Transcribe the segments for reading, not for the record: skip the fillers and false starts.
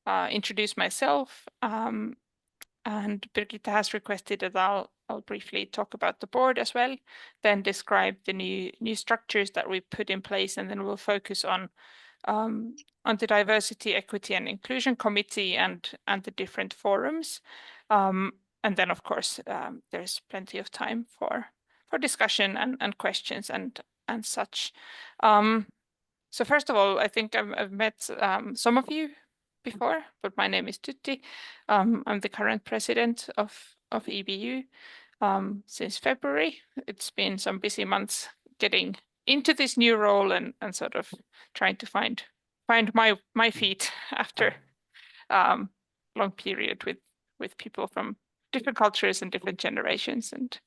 introduce myself, and Birgitta has requested that I'll briefly talk about the board as well, then describe the new structures that we put in place, and then we'll focus on the Diversity, Equity and Inclusion Committee and the different forums. And then, of course, there's plenty of time for discussion and questions and such. So first of all, I think I've met some of you before, but my name is Tytti. I'm the current president of EBU since February. It's been some busy months getting into this new role and sort of trying to find my feet after long period with people from different cultures and different generations. And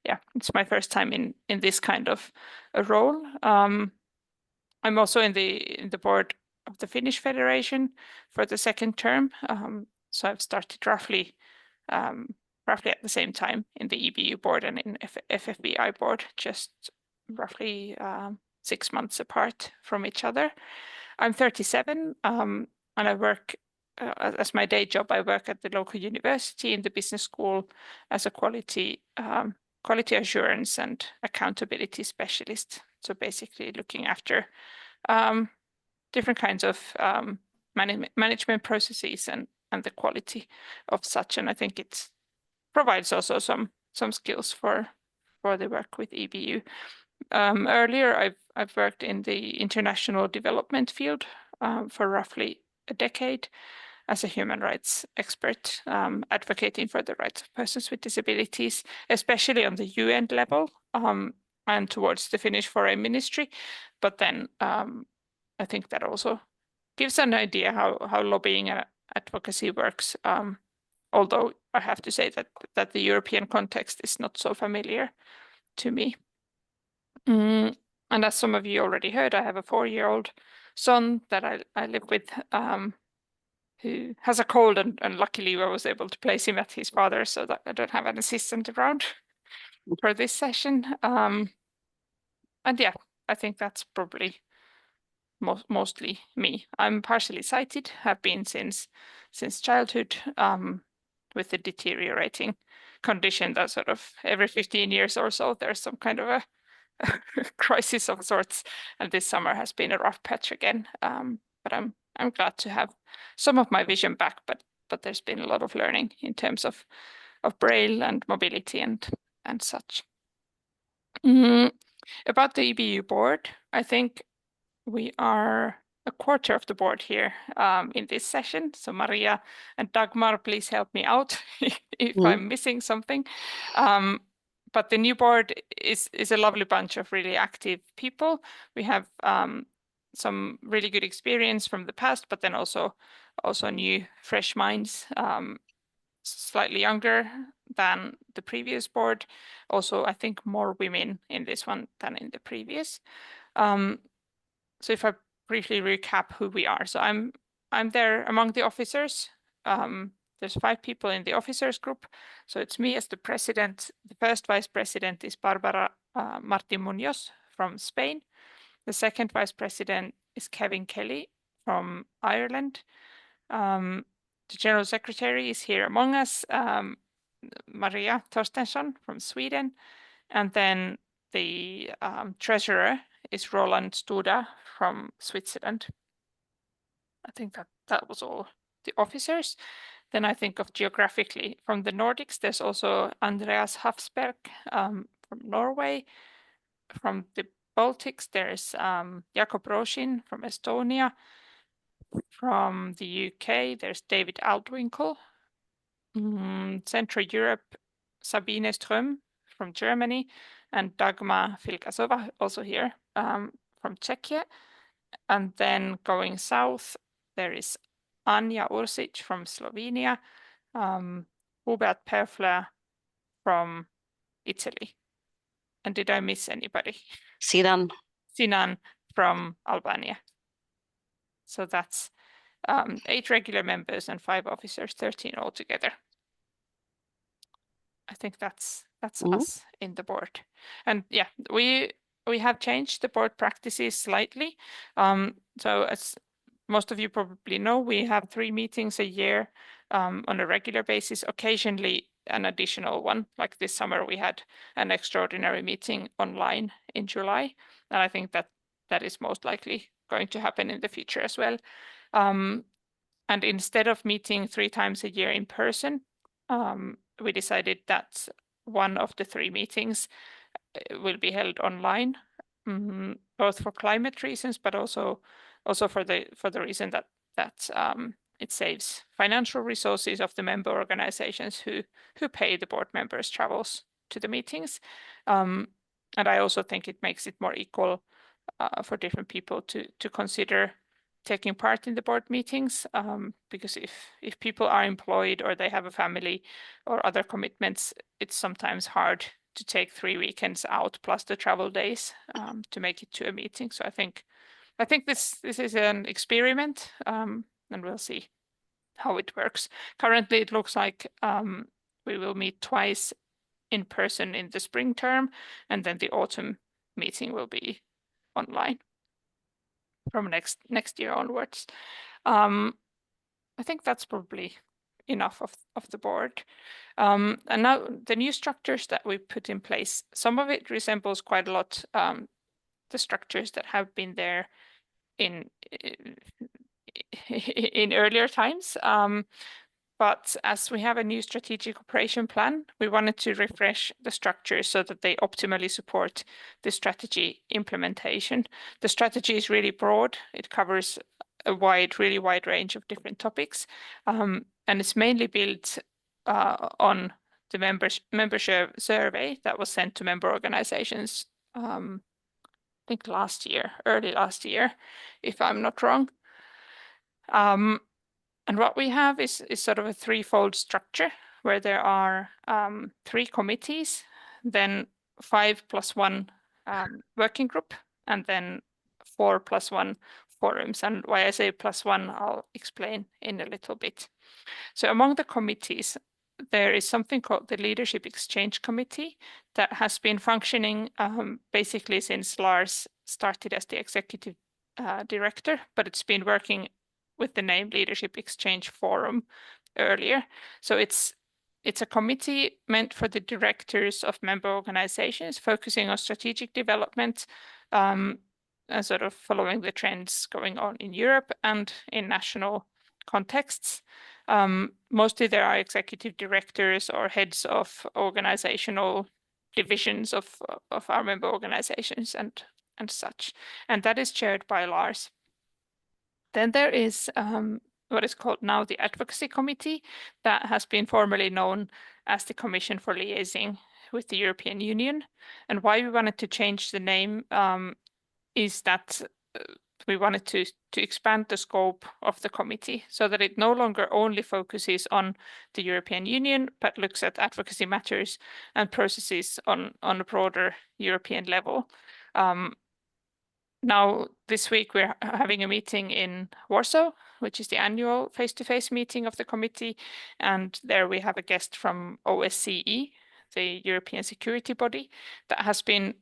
yeah, it's my first time in this kind of a role. I'm also in the board of the Finnish Federation for the second term. So I've started roughly at the same time in the EBU board and in FFBI board, just roughly 6 months apart from each other. I'm 37, and I work as my day job. I work at the local university in the business school as a quality assurance and accountability specialist. So basically looking after different kinds of management processes and the quality of such. And I think it provides also some skills for the work with EBU. Earlier, I've worked in the international development field for roughly a decade as a human rights expert, advocating for the rights of persons with disabilities, especially on the UN level and towards the Finnish Foreign Ministry. But then I think that also gives an idea how lobbying and advocacy works. Although I have to say that the European context is not so familiar to me. And as some of you already heard, I have a 4-year-old son that I live with, who has a cold, and luckily I was able to place him at his father so that I don't have an assistant around for this session. And yeah, I think that's probably mostly me. I'm partially sighted, have been since childhood, with the deteriorating condition that sort of every 15 years or so there's some kind of a crisis of sorts, and this summer has been a rough patch again. But I'm glad to have some of my vision back, but there's been a lot of learning in terms of braille and mobility and such. About the EBU board, I think we are a quarter of the board here in this session. So Maria and Dagmar, please help me out if I'm missing something. But the new board is a lovely bunch of really active people. We have some really good experience from the past, but then also new, fresh minds, slightly younger than the previous board. Also, I think more women in this one than in the previous. So if I briefly recap who we are. So I'm there among the officers. There's 5 people in the officers group. So it's me as the president. The first vice president is Barbara Martin Munoz from Spain. The second vice president is Kevin Kelly from Ireland. The general secretary is here among us, Maria Torstensson from Sweden. And then the treasurer is Roland Studa from Switzerland. I think that was all the officers. Then I think of geographically from the Nordics, there's also Andreas Hafsberg from Norway. From the Baltics, there's Jakob Roshin from Estonia. From the UK, there's David Aldwinkle. Central Europe, Sabine Ström from Germany, and Dagmar Filkasova, also here from Czechia. And then going south, there is Anja Ursic from Slovenia, Hubert Perfler from Italy. And did I miss anybody? Sinan from Albania. So that's 8 regular members and 5 officers, 13 altogether. I think that's us in the board. And yeah, we have changed the board practices slightly. So as most of you probably know, we have 3 meetings a year on a regular basis, occasionally an additional one. Like this summer, we had an extraordinary meeting online in July. And I think that is most likely going to happen in the future as well. And instead of meeting 3 times a year in person, we decided that one of the 3 meetings will be held online, both for climate reasons, but also for the reason that it saves financial resources of the member organizations who pay the board members' travels to the meetings. And I also think it makes it more equal for different people to consider taking part in the board meetings, because if people are employed or they have a family or other commitments, it's sometimes hard to take 3 weekends out plus the travel days to make it to a meeting. So I think this is an experiment, and we'll see how it works. Currently, it looks like we will meet twice in person in the spring term, and then the autumn meeting will be online from next year onwards. I think that's probably enough of the board. And now the new structures that we put in place, some of it resembles quite a lot the structures that have been there in earlier times. But as we have a new strategic operation plan, we wanted to refresh the structures so that they optimally support the strategy implementation. The strategy is really broad. It covers a really wide range of different topics. And it's mainly built on the membership survey that was sent to member organizations, I think early last year, if I'm not wrong. And what we have is sort of a threefold structure where there are 3 committees, then 5+1 working group, and then 4+1 forums. And why I say +1, I'll explain in a little bit. So among the committees, there is something called the Leadership Exchange Committee that has been functioning basically since Lars started as the executive director, but it's been working with the name Leadership Exchange Forum earlier. So it's a committee meant for the directors of member organizations, focusing on strategic development and sort of following the trends going on in Europe and in national contexts. Mostly there are executive directors or heads of organizational divisions of our member organizations and such. And that is chaired by Lars. Then there is what is called now the Advocacy Committee that has been formerly known as the Commission for Liaising with the European Union. And why we wanted to change the name is that we wanted to expand the scope of the committee so that it no longer only focuses on the European Union, but looks at advocacy matters and processes on a broader European level. Now, this week, we're having a meeting in Warsaw, which is the annual face-to-face meeting of the committee. And there we have a guest from OSCE, the European security body, that has been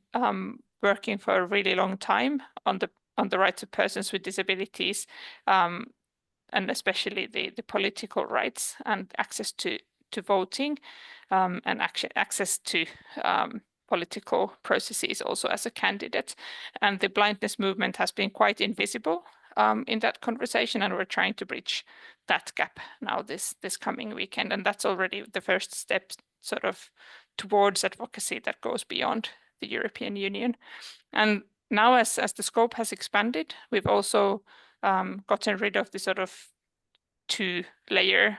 working for a really long time on the rights of persons with disabilities, and especially the political rights and access to voting, and access to political processes also as a candidate. And the blindness movement has been quite invisible in that conversation, and we're trying to bridge that gap now this coming weekend. And that's already the first step sort of towards advocacy that goes beyond the European Union. And now as the scope has expanded, we've also gotten rid of the sort of 2-layer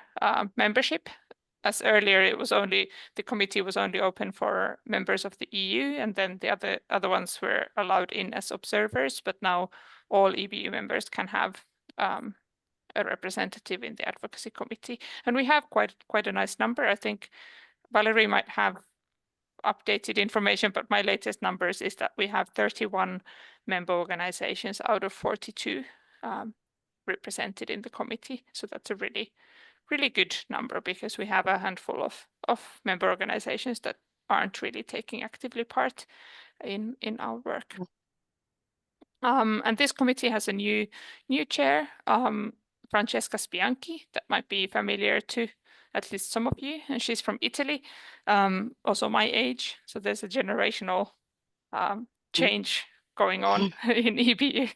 membership. As earlier, it was only the committee was only open for members of the EU, and then the other ones were allowed in as observers. But now all EBU members can have a representative in the advocacy committee, and we have quite a nice number. I think Valerie might have updated information, but my latest numbers is that we have 31 member organizations out of 42 represented in the committee. So that's a really good number, because we have a handful of member organizations that aren't really taking actively part in our work. And this committee has a new chair, Francesca Spianchi, that might be familiar to at least some of you, and she's from Italy, also my age. So there's a generational change going on in EBU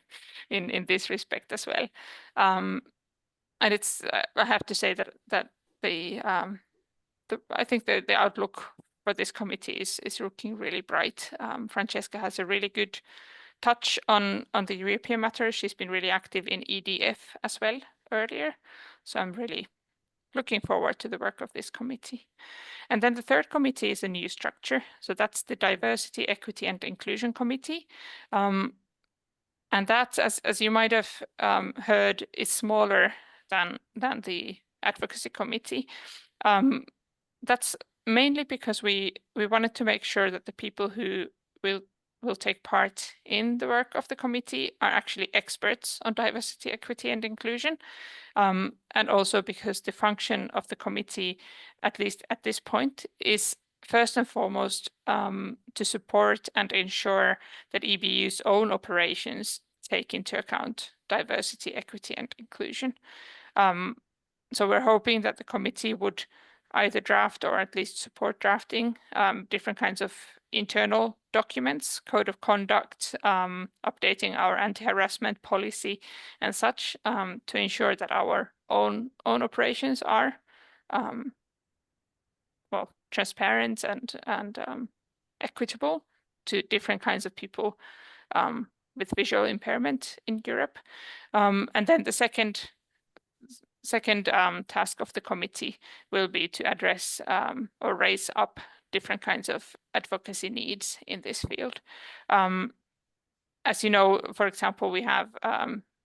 in this respect as well. And it's I have to say that I think the outlook for this committee is looking really bright. Francesca has a really good touch on the European matters. She's been really active in EDF as well earlier. So I'm really looking forward to the work of this committee. And then the third committee is a new structure. So that's the Diversity, Equity and Inclusion Committee. And that, as you might have heard, is smaller than the Advocacy Committee. That's mainly because we wanted to make sure that the people who will take part in the work of the committee are actually experts on diversity, equity, and inclusion. And also because the function of the committee, at least at this point, is first and foremost to support and ensure that EBU's own operations take into account diversity, equity, and inclusion. So we're hoping that the committee would either draft or at least support drafting different kinds of internal documents, code of conduct, updating our anti-harassment policy and such, to ensure that our own operations are well, transparent and equitable to different kinds of people with visual impairment in Europe. And then the second task of the committee will be to address or raise up different kinds of advocacy needs in this field. As you know, for example, we have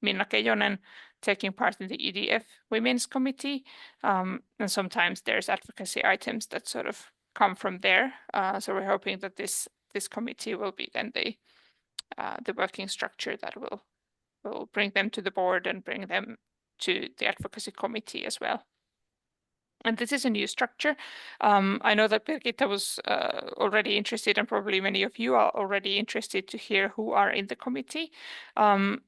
Minna Keijonen taking part in the EDF Women's Committee, and sometimes there's advocacy items that sort of come from there. So we're hoping that this committee will be then the working structure that will bring them to the board and bring them to the advocacy committee as well. And this is a new structure. I know that Birgitta was already interested, and probably many of you are already interested to hear who are in the committee. And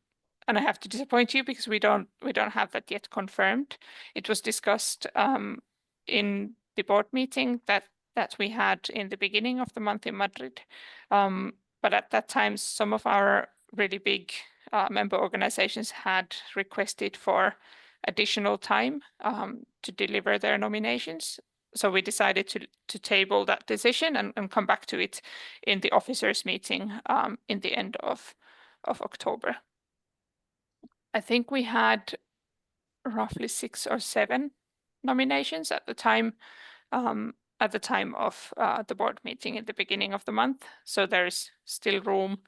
I have to disappoint you because we don't have that yet confirmed. It was discussed in the board meeting that we had in the beginning of the month in Madrid. But at that time, some of our really big member organizations had requested for additional time to deliver their nominations. So we decided to table that decision and come back to it in the officers meeting in the end of October. I think we had roughly 6 or 7 nominations at the time of the board meeting at the beginning of the month. So there's still room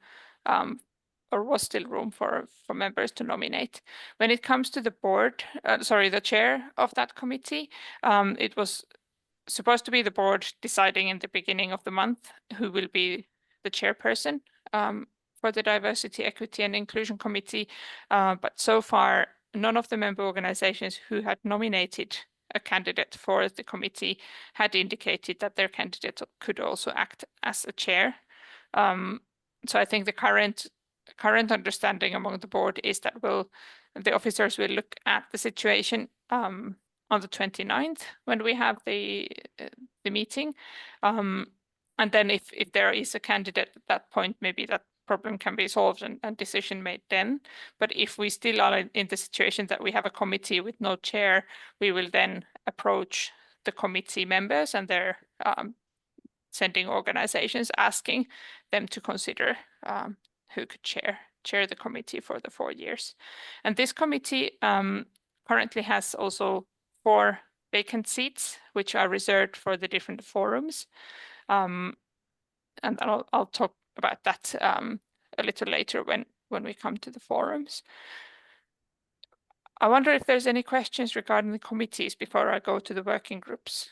or was still room for members to nominate. When it comes to the board, the chair of that committee, it was supposed to be the board deciding in the beginning of the month who will be the chairperson for the Diversity, Equity and Inclusion Committee. But so far, none of the member organizations who had nominated a candidate for the committee had indicated that their candidate could also act as a chair. So I think the current understanding among the board is that the officers will look at the situation on the 29th when we have the meeting. And then if there is a candidate at that point, maybe that problem can be solved and decision made then. But if we still are in the situation that we have a committee with no chair, we will then approach the committee members and their sending organizations asking them to consider who could chair the committee for the 4 years. And this committee currently has also 4 vacant seats, which are reserved for the different forums. And I'll talk about that a little later when we come to the forums. I wonder if there's any questions regarding the committees before I go to the working groups.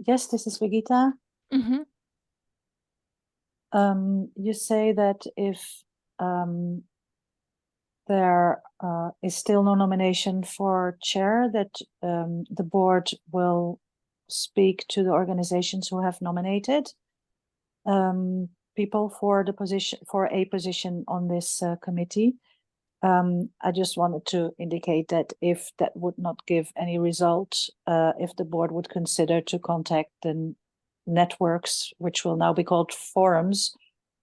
Yes, this is Birgitta. Mm-hmm. You say that if there is still no nomination for chair, that the board will speak to the organizations who have nominated. people for a position on this committee. I just wanted to indicate that if that would not give any result, if the board would consider to contact the networks, which will now be called forums,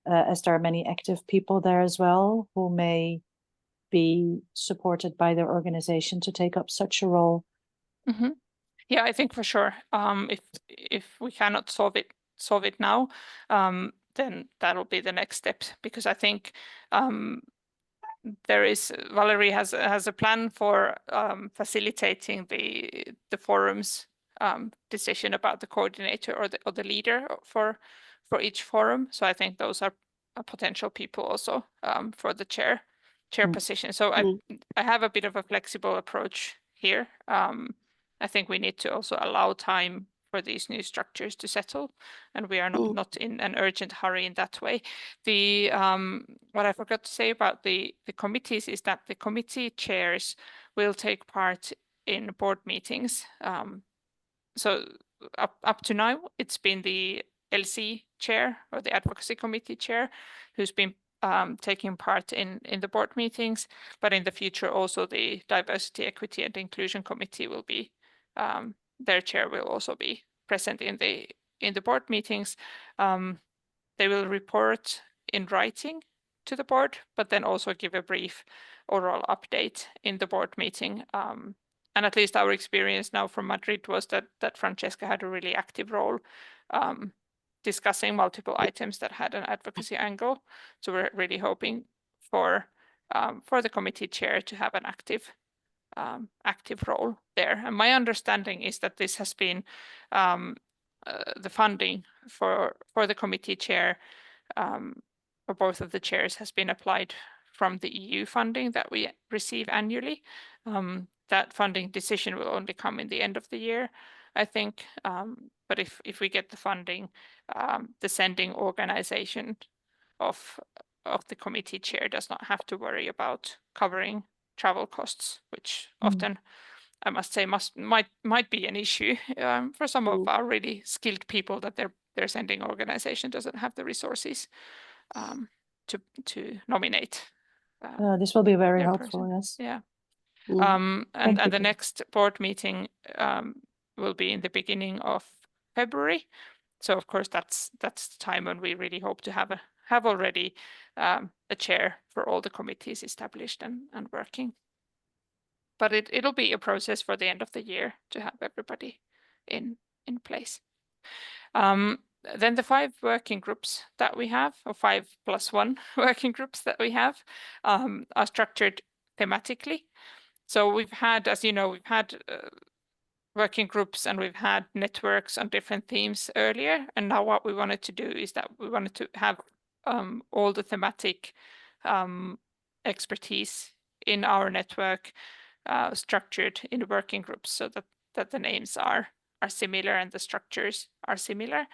as there are many active people there as well who may be supported by their organization to take up such a role. Mm-hmm. Yeah, I think for sure. If we cannot solve it now, then that'll be the next step, because I think Valerie has a plan for facilitating the forum's decision about the coordinator or the leader for each forum. So I think those are potential people also for the chair position. So I have a bit of a flexible approach here. I think we need to also allow time for these new structures to settle, and we are not in an urgent hurry in that way. The what I forgot to say about the committees is that the committee chairs will take part in board meetings. So up to now, it's been the LC chair or the advocacy committee chair who's been taking part in the board meetings, but in the future also the diversity, equity and inclusion committee will be their chair will also be present in the board meetings. They will report in writing to the board, but then also give a brief oral update in the board meeting. And at least our experience now from Madrid was that Francesca had a really active role discussing multiple items that had an advocacy angle. So we're really hoping for the committee chair to have an active role there. And my understanding is that this has been the funding for the committee chair for both of the chairs has been applied from the EU funding that we receive annually. That funding decision will only come in the end of the year, I think. But if we get the funding, the sending organization of the committee chair does not have to worry about covering travel costs, which often, I must say, might be an issue for some of our really skilled people, that their sending organization doesn't have the resources to nominate. This will be very helpful. Person. Yes. Yeah. And the next board meeting will be in the beginning of February. So of course that's the time when we really hope to have already a chair for all the committees established and working. But it'll be a process for the end of the year to have everybody in place. Then the 5 working groups that we have, or 5+1 working groups that we have, are structured thematically. So we've had, as you know, we've had working groups and we've had networks on different themes earlier. And now what we wanted to do is that we wanted to have all the thematic expertise in our network structured in working groups, so that the names are similar and the structures are similar.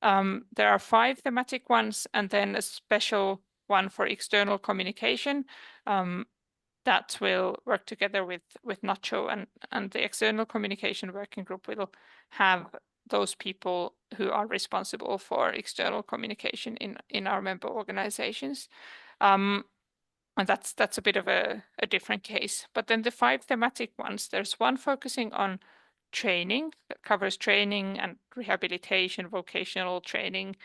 There are 5 thematic ones and then a special one for external communication that will work together with Nacho, and the external communication working group will have those people who are responsible for external communication in our member organizations. And that's a bit of a different case. But then the 5 thematic ones, there's one focusing on training that covers training and rehabilitation, vocational training,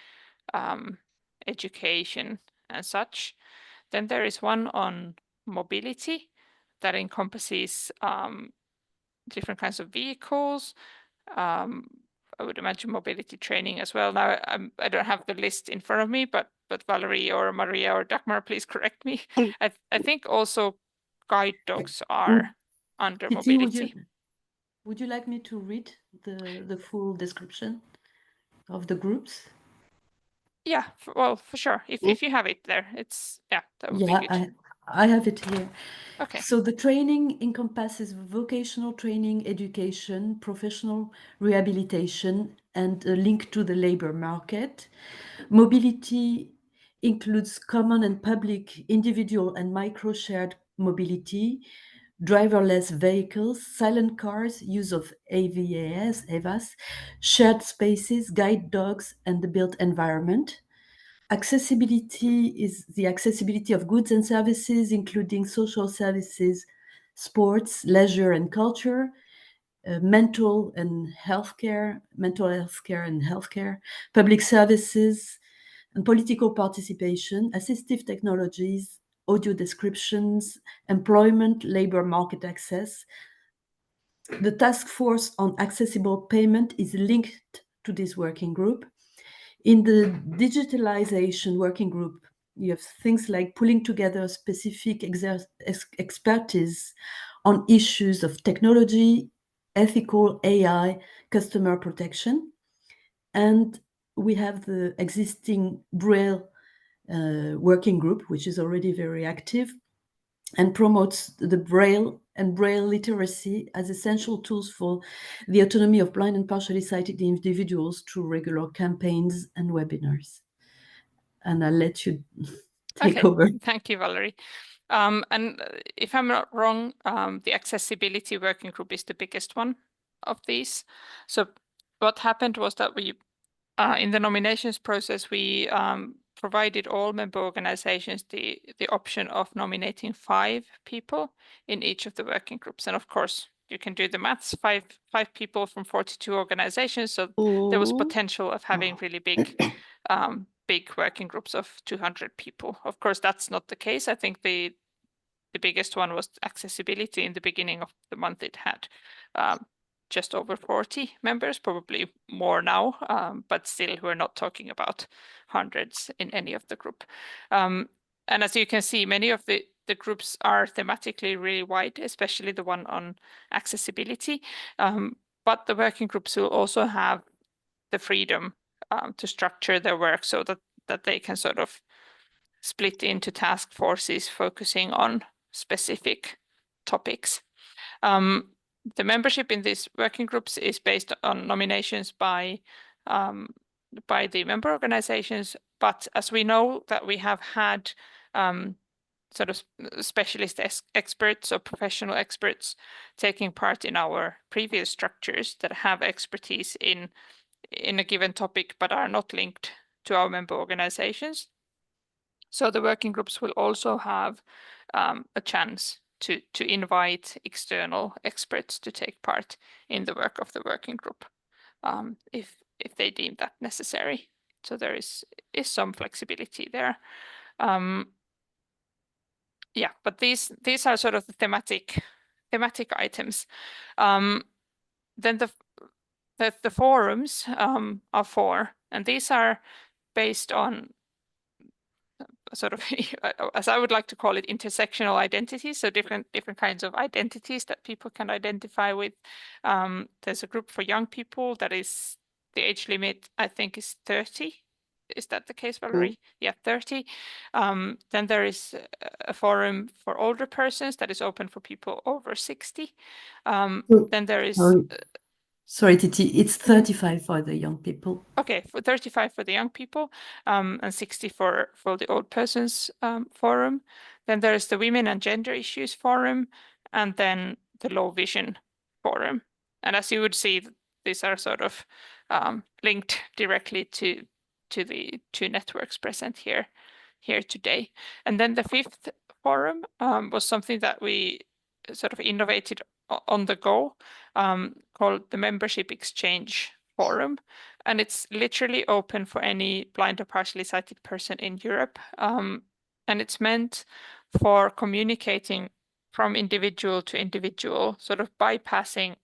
education and such. Then there is one on mobility that encompasses different kinds of vehicles. I would imagine mobility training as well. Now, I don't have the list in front of me, but Valerie or Maria or Dagmar, please correct me. I think also guide dogs are under Tytti, mobility. Would you like me to read the full description of the groups? Yeah, well, for sure. If you have it there, that would be good. I have it here. Okay. So the training encompasses vocational training, education, professional rehabilitation, and a link to the labor market. Mobility includes common and public, individual and micro-shared mobility, driverless vehicles, silent cars, use of AVAS, shared spaces, guide dogs, and the built environment. Accessibility is the accessibility of goods and services, including social services, sports, leisure and culture, mental health care and healthcare, public services, and political participation, assistive technologies, audio descriptions, employment, labor market access. The task force on accessible payment is linked to this working group. In the digitalization working group, you have things like pulling together specific expertise on issues of technology, ethical AI, customer protection. And we have the existing Braille working group, which is already very active and promotes the Braille and Braille literacy as essential tools for the autonomy of blind and partially sighted individuals through regular campaigns and webinars. And I'll let you take over. Thank you, Valerie. And if I'm not wrong, the accessibility working group is the biggest one of these. So what happened was that we, in the nominations process, we provided all member organizations the option of nominating 5 people in each of the working groups. And of course, you can do the maths, five people from 42 organizations. So there was potential of having really big working groups of 200 people. Of course, that's not the case. I think the biggest one was accessibility. In the beginning of the month, it had just over 40 members, probably more now, but still we're not talking about hundreds in any of the group. And as you can see, many of the groups are thematically really wide, especially the one on accessibility. But the working groups will also have the freedom to structure their work so that they can sort of split into task forces focusing on specific topics. The membership in these working groups is based on nominations by the member organizations, but as we know that we have had sort of specialist experts or professional experts taking part in our previous structures that have expertise in a given topic but are not linked to our member organizations. So the working groups will also have a chance to invite external experts to take part in the work of the working group if they deem that necessary. So there is some flexibility there. Yeah, but these are sort of the thematic items. Then the forums are 4, and these are based on sort of, as I would like to call it, intersectional identities. So different kinds of identities that people can identify with. There's a group for young people that is, the age limit, I think, is 30. Is that the case, Valerie? Yeah, 30. Then there is a forum for older persons that is open for people over 60. Then there is... Sorry, Tytti, it's 35 for the young people. Okay, for 35 for the young people, and 60 for the old persons forum. Then there is the Women and Gender Issues forum, and then the Low Vision forum. And as you would see, these are sort of linked directly to the 2 networks present here today. And then the 5th forum was something that we sort of innovated on the go, called the Membership Exchange Forum. And it's literally open for any blind or partially sighted person in Europe. And it's meant for communicating from individual to individual, sort of bypassing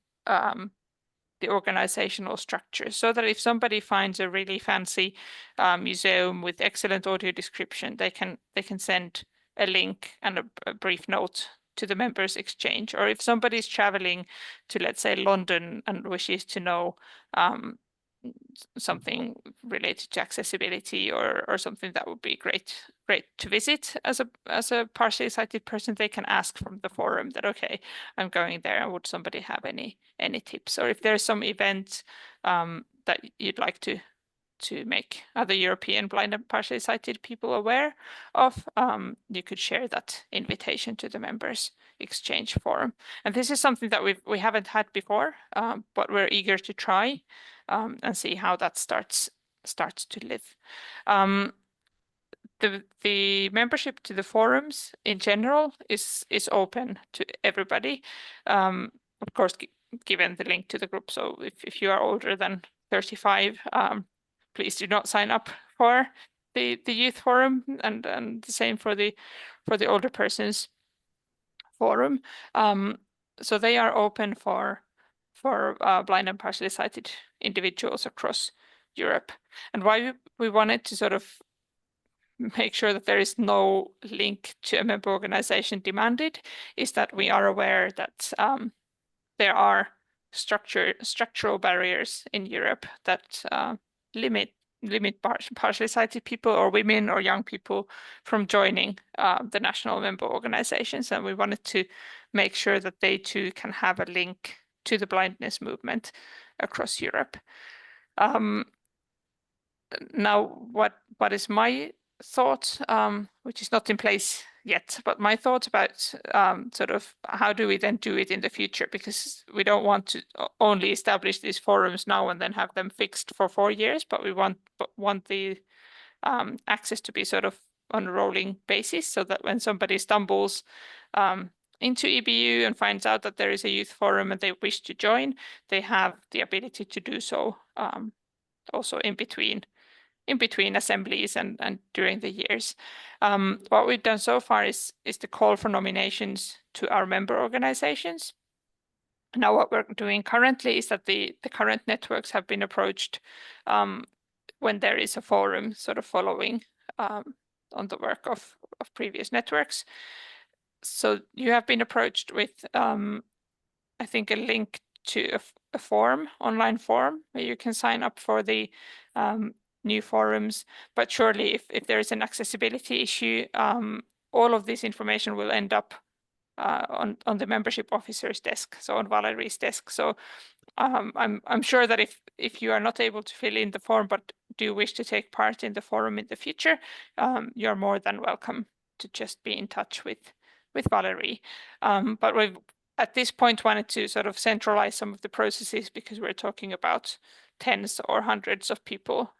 the organizational structure, so that if somebody finds a really fancy museum with excellent audio description, they can send a link and a brief note to the members exchange. Or if somebody's traveling to, let's say, London and wishes to know something related to accessibility or something that would be great to visit as a partially sighted person, they can ask from the forum that, okay, I'm going there, and would somebody have any tips? Or if there's some event that you'd like to to make other European blind and partially sighted people aware of, you could share that invitation to the members exchange forum. And this is something that we haven't had before, but we're eager to try and see how that starts to live. The membership to the forums in general is open to everybody. Of course, given the link to the group. So if you are older than 35, please do not sign up for the youth forum, and the same for the older persons forum. So they are open for blind and partially sighted individuals across Europe. And why we wanted to sort of make sure that there is no link to a member organization demanded is that we are aware that there are structural barriers in Europe that limit partially sighted people or women or young people from joining the national member organizations, and we wanted to make sure that they too can have a link to the blindness movement across Europe. Now, what is my thought, which is not in place yet, but my thoughts about sort of how do we then do it in the future, because we don't want to only establish these forums now and then have them fixed for 4 years, but we want the access to be sort of on a rolling basis, so that when somebody stumbles into EBU and finds out that there is a youth forum and they wish to join, they have the ability to do so also in between assemblies and during the years. What we've done so far is the call for nominations to our member organizations. Now what we're doing currently is that the current networks have been approached when there is a forum sort of following on the work of previous networks. So you have been approached with I think a link to a form, online form, where you can sign up for the new forums. But surely if there is an accessibility issue, all of this information will end up on the membership officer's desk, so on Valerie's desk. So I'm sure that if you are not able to fill in the form but do wish to take part in the forum in the future, you're more than welcome to just be in touch with Valerie. But we've at this point wanted to sort of centralize some of the processes, because we're talking about tens or hundreds of people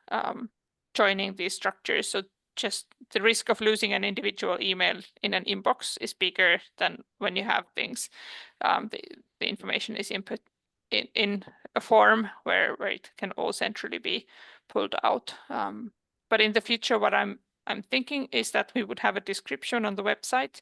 joining these structures. So just the risk of losing an individual email in an inbox is bigger than when you have things. The information is input in a form where it can all centrally be pulled out. But in the future, what I'm thinking is that we would have a description on the website,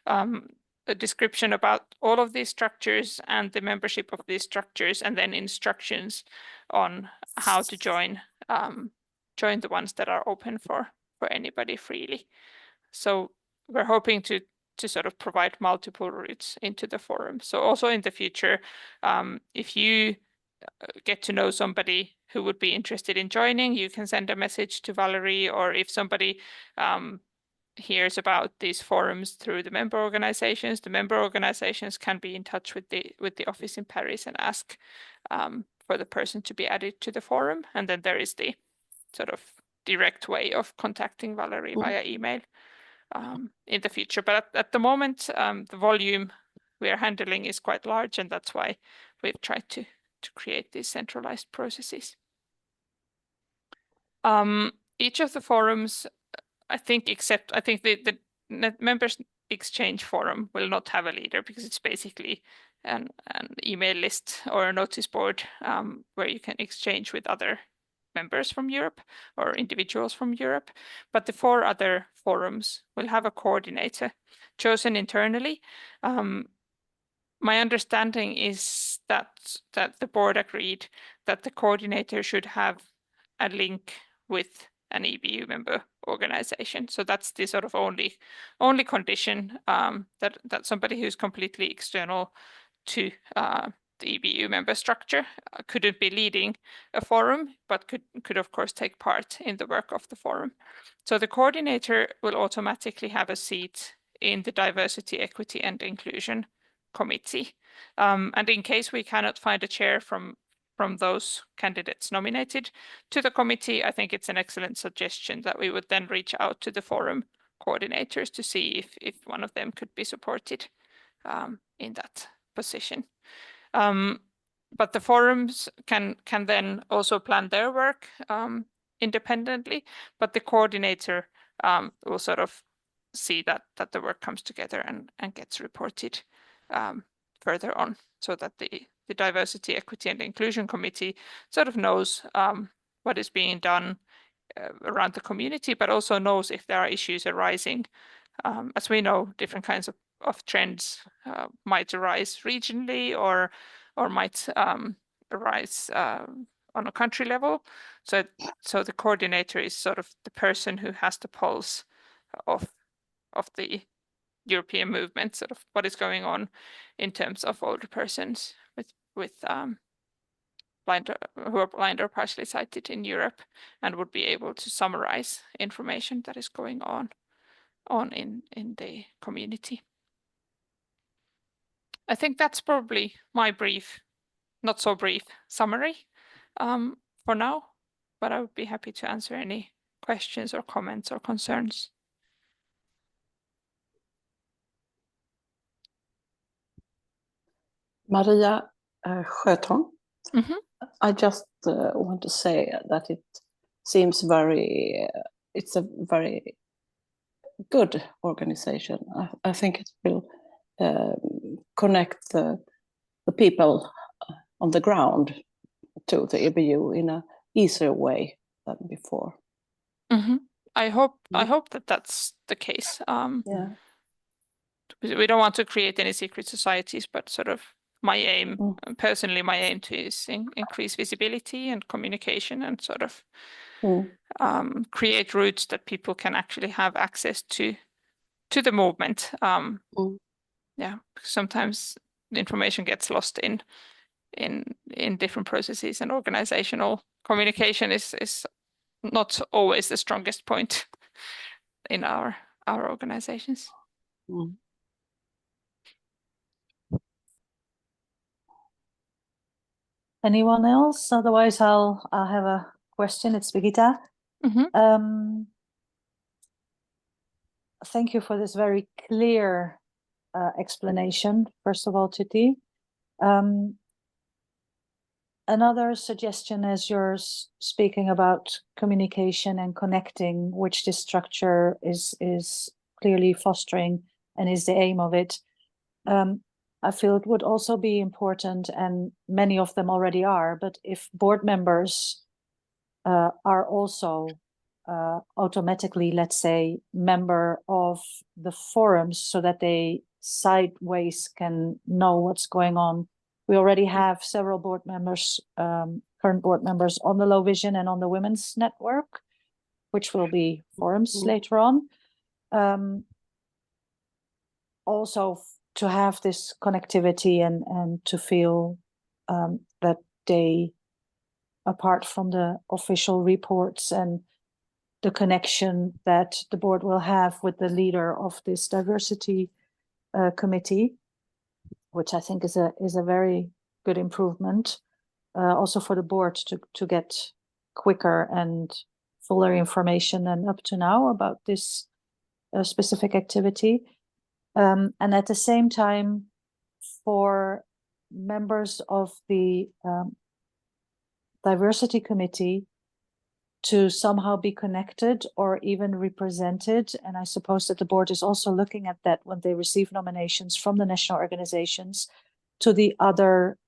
a description about all of these structures and the membership of these structures, and then instructions on how to join the ones that are open for anybody freely. So we're hoping to sort of provide multiple routes into the forum. So also in the future, if you get to know somebody who would be interested in joining, you can send a message to Valerie, or if somebody hears about these forums through the member organizations can be in touch with the office in Paris and ask for the person to be added to the forum. And then there is the sort of direct way of contacting Valerie via email in the future. But at the moment, the volume we are handling is quite large, and that's why we've tried to create these centralized processes. Each of the forums, I think the members exchange forum will not have a leader, because it's basically an email list or a notice board where you can exchange with other members from Europe or individuals from Europe. But the 4 other forums will have a coordinator chosen internally. My understanding is that the board agreed that the coordinator should have a link with an EBU member organization. So that's the sort of only condition, that somebody who's completely external to the EBU member structure couldn't be leading a forum, but could of course take part in the work of the forum. So the coordinator will automatically have a seat in the Diversity, Equity and Inclusion Committee. And in case we cannot find a chair from from those candidates nominated to the committee, I think it's an excellent suggestion that we would then reach out to the forum coordinators to see if one of them could be supported in that position. But the forums can then also plan their work independently, but the coordinator will sort of see that the work comes together and gets reported further on, so that the Diversity, Equity and Inclusion Committee sort of knows what is being done around the community, but also knows if there are issues arising. As we know, different kinds of trends might arise regionally or might arise on a country level. So the coordinator is sort of the person who has the pulse of the European movement, sort of what is going on in terms of older persons with blind, who are blind or partially sighted in Europe, and would be able to summarize information that is going on in the community. I think that's probably my brief, not so brief summary for now, but I would be happy to answer any questions or comments or concerns. Maria Sjötång. Mm-hmm. I just want to say that it seems it's a very good organization. I think it will connect the people on the ground to the EBU in an easier way than before. Mm-hmm. I hope that that's the case. Yeah. We don't want to create any secret societies, but sort of my aim, personally, my aim is increase visibility and communication, and sort of create routes that people can actually have access to the movement. Yeah, sometimes the information gets lost in different processes, and organizational communication is not always the strongest point in our organizations. Anyone else? Otherwise, I'll have a question. It's Birgitta. Mm-hmm. Thank you for this very clear explanation, first of all, Tytti. Another suggestion, as you're speaking about communication and connecting, which this structure is clearly fostering and is the aim of it. I feel it would also be important, and many of them already are, but if board members are also automatically, let's say, member of the forums, so that they sideways can know what's going on. We already have several board members, current board members on the Low Vision and on the Women's Network, which will be forums later on. Also to have this connectivity and to feel that they, apart from the official reports and the connection that the board will have with the leader of this diversity committee, which I think is a very good improvement, also for the board to get quicker and fuller information than up to now about this specific activity. And at the same time, for members of the diversity committee to somehow be connected or even represented. And I suppose that the board is also looking at that when they receive nominations from the national organizations to the other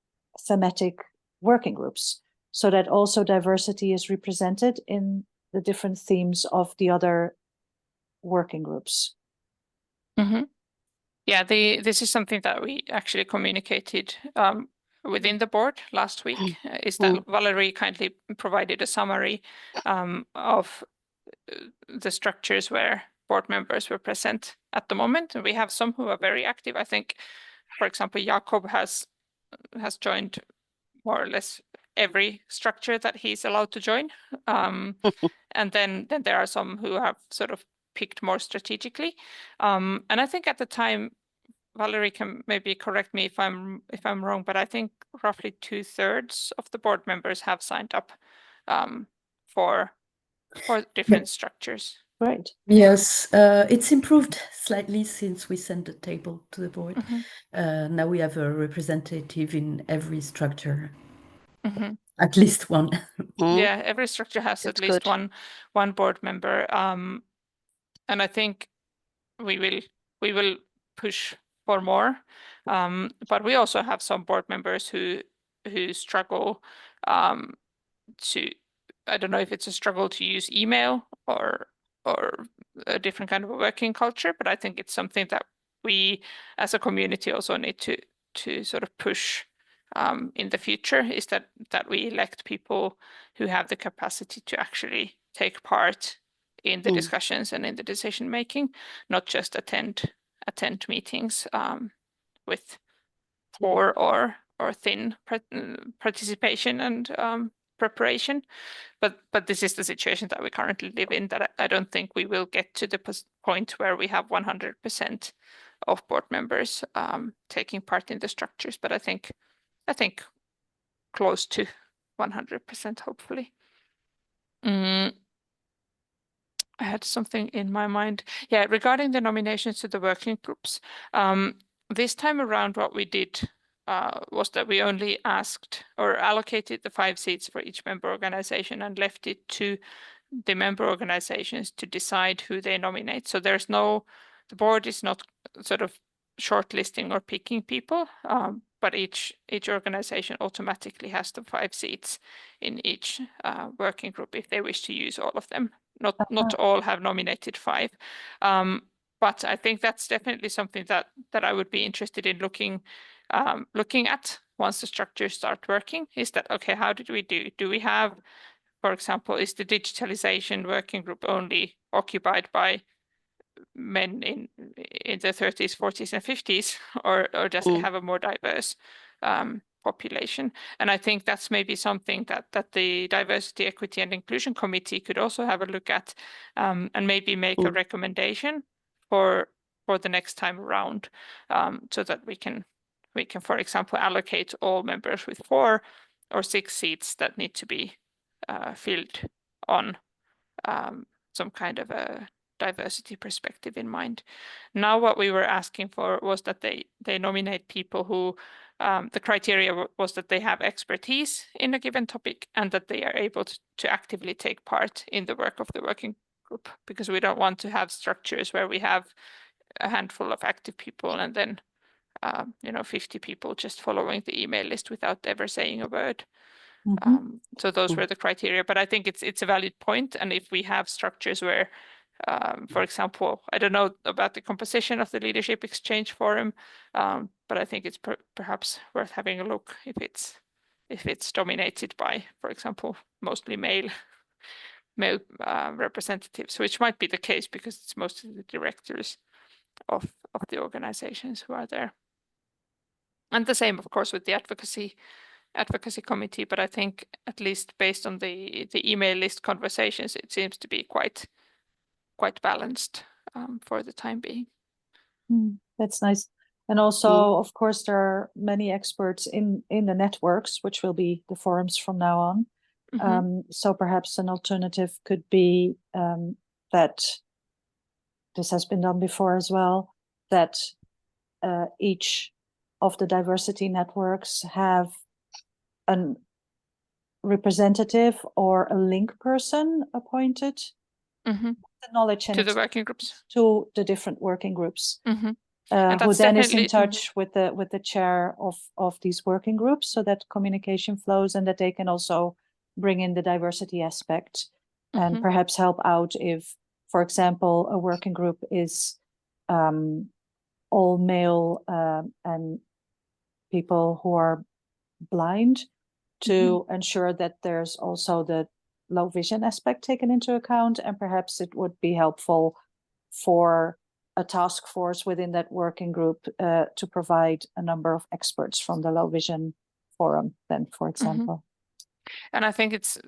thematic working groups, so that also diversity is represented in the different themes of the other working groups. Mm-hmm. Yeah, this is something that we actually communicated within the board last week, is that Valerie kindly provided a summary of the structures where board members were present at the moment. And we have some who are very active. I think, for example, Jakob has joined more or less every structure that he's allowed to join. And then there are some who have sort of picked more strategically. And I think at the time, Valerie can maybe correct me if I'm wrong, but I think roughly 2/3 of the board members have signed up for different structures. Great. Yes, it's improved slightly since we sent the table to the board. Now we have a representative in every structure, at least one. Yeah, every structure has That's at least good. one board member, and I think we will push for more. But we also have some board members who struggle to, I don't know if it's a struggle to use email or a different kind of a working culture, but I think it's something that we as a community also need to sort of push in the future, is that we elect people who have the capacity to actually take part in the discussions and in the decision making, not just attend meetings with poor or thin participation and preparation. But this is the situation that we currently live in, that I don't think we will get to the point where we have 100% of board members taking part in the structures, but I think close to 100%, hopefully. I had something in my mind. Yeah, regarding the nominations to the working groups. This time around, what we did was that we only asked or allocated the 5 seats for each member organization and left it to the member organizations to decide who they nominate. So there's no, the board is not sort of shortlisting or picking people, but each organization automatically has the 5 seats in each working group if they wish to use all of them. Not all have nominated 5, but I think that's definitely something that I would be interested in looking at once the structures start working. Is that okay? How did we do? Do we have, for example, is the digitalization working group only occupied by men in their 30s, 40s, and 50s, or does it have a more diverse population? And I think that's maybe something that the Diversity, Equity, and Inclusion Committee could also have a look at, and maybe make a recommendation for the next time around, so that we can, for example, allocate all members with 4 or 6 seats that need to be filled on some kind of a diversity perspective in mind. Now what we were asking for was that they nominate people who, the criteria was that they have expertise in a given topic and that they are able to actively take part in the work of the working group, because we don't want to have structures where we have a handful of active people and then 50 people just following the email list without ever saying a word. So those were the criteria, but I think it's a valid point. And if we have structures where, for example, I don't know about the composition of the Leadership Exchange Forum, but I think it's perhaps worth having a look if it's dominated by, for example, mostly male representatives, which might be the case because it's mostly the directors of the organizations who are there. And the same, of course, with the advocacy committee, but I think at least based on the email list conversations, it seems to be quite balanced for the time being. That's nice. And also, of course, there are many experts in the networks, which will be the forums from now on. So perhaps an alternative could be that this has been done before as well, that each of the diversity networks have a representative or a link person appointed, the knowledge and to the working groups, to the different working groups, and who then is in touch with the chair of these working groups, so that communication flows and that they can also bring in the diversity aspect and perhaps help out if, for example, a working group is all male and people who are blind, to ensure that there's also the low vision aspect taken into account. And perhaps it would be helpful for a task force within that working group to provide a number of experts from the low vision forum then, for example. And I think it's,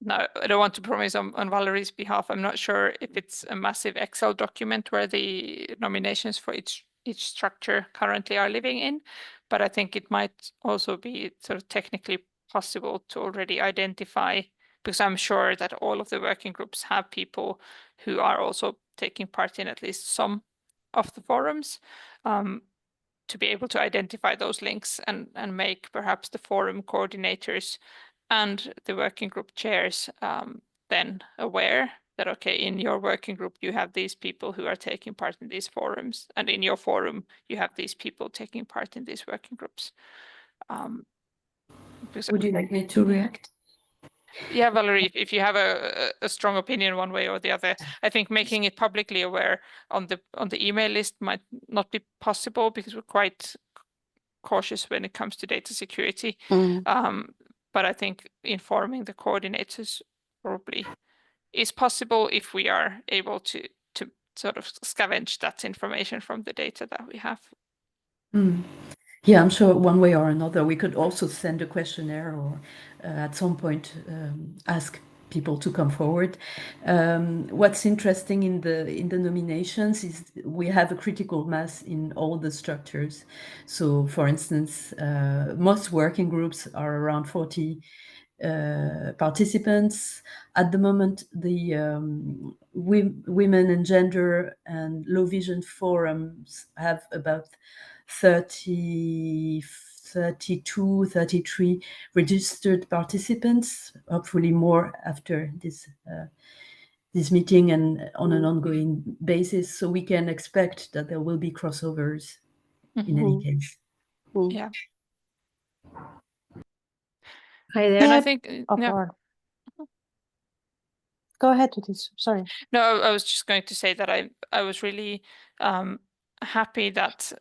no, I don't want to promise on Valerie's behalf. I'm not sure if it's a massive Excel document where the nominations for each each structure currently are living in. But I think it might also be sort of technically possible to already identify, because I'm sure that all of the working groups have people who are also taking part in at least some of the forums, to be able to identify those links and make perhaps the forum coordinators and the working group chairs then aware that, okay, in your working group, you have these people who are taking part in these forums, and in your forum, you have these people taking part in these working groups. Would you like me to react? Yeah, Valerie, if you have a strong opinion one way or the other, I think making it publicly aware on the email list might not be possible, because we're quite cautious when it comes to data security. But I think informing the coordinators probably is possible if we are able to sort of scavenge that information from the data that we have. Yeah, I'm sure one way or another we could also send a questionnaire, or at some point ask people to come forward. What's interesting in the nominations is we have a critical mass in all the structures. So, for instance, most working groups are around 40 participants. At the moment, the women and gender and low vision forums have about 32, 33 registered participants, hopefully more after this meeting and on an ongoing basis. So we can expect that there will be crossovers in any case. Yeah. Hi there. And I think, Go ahead, Tytti. Sorry. No, I was just going to say that I was really happy that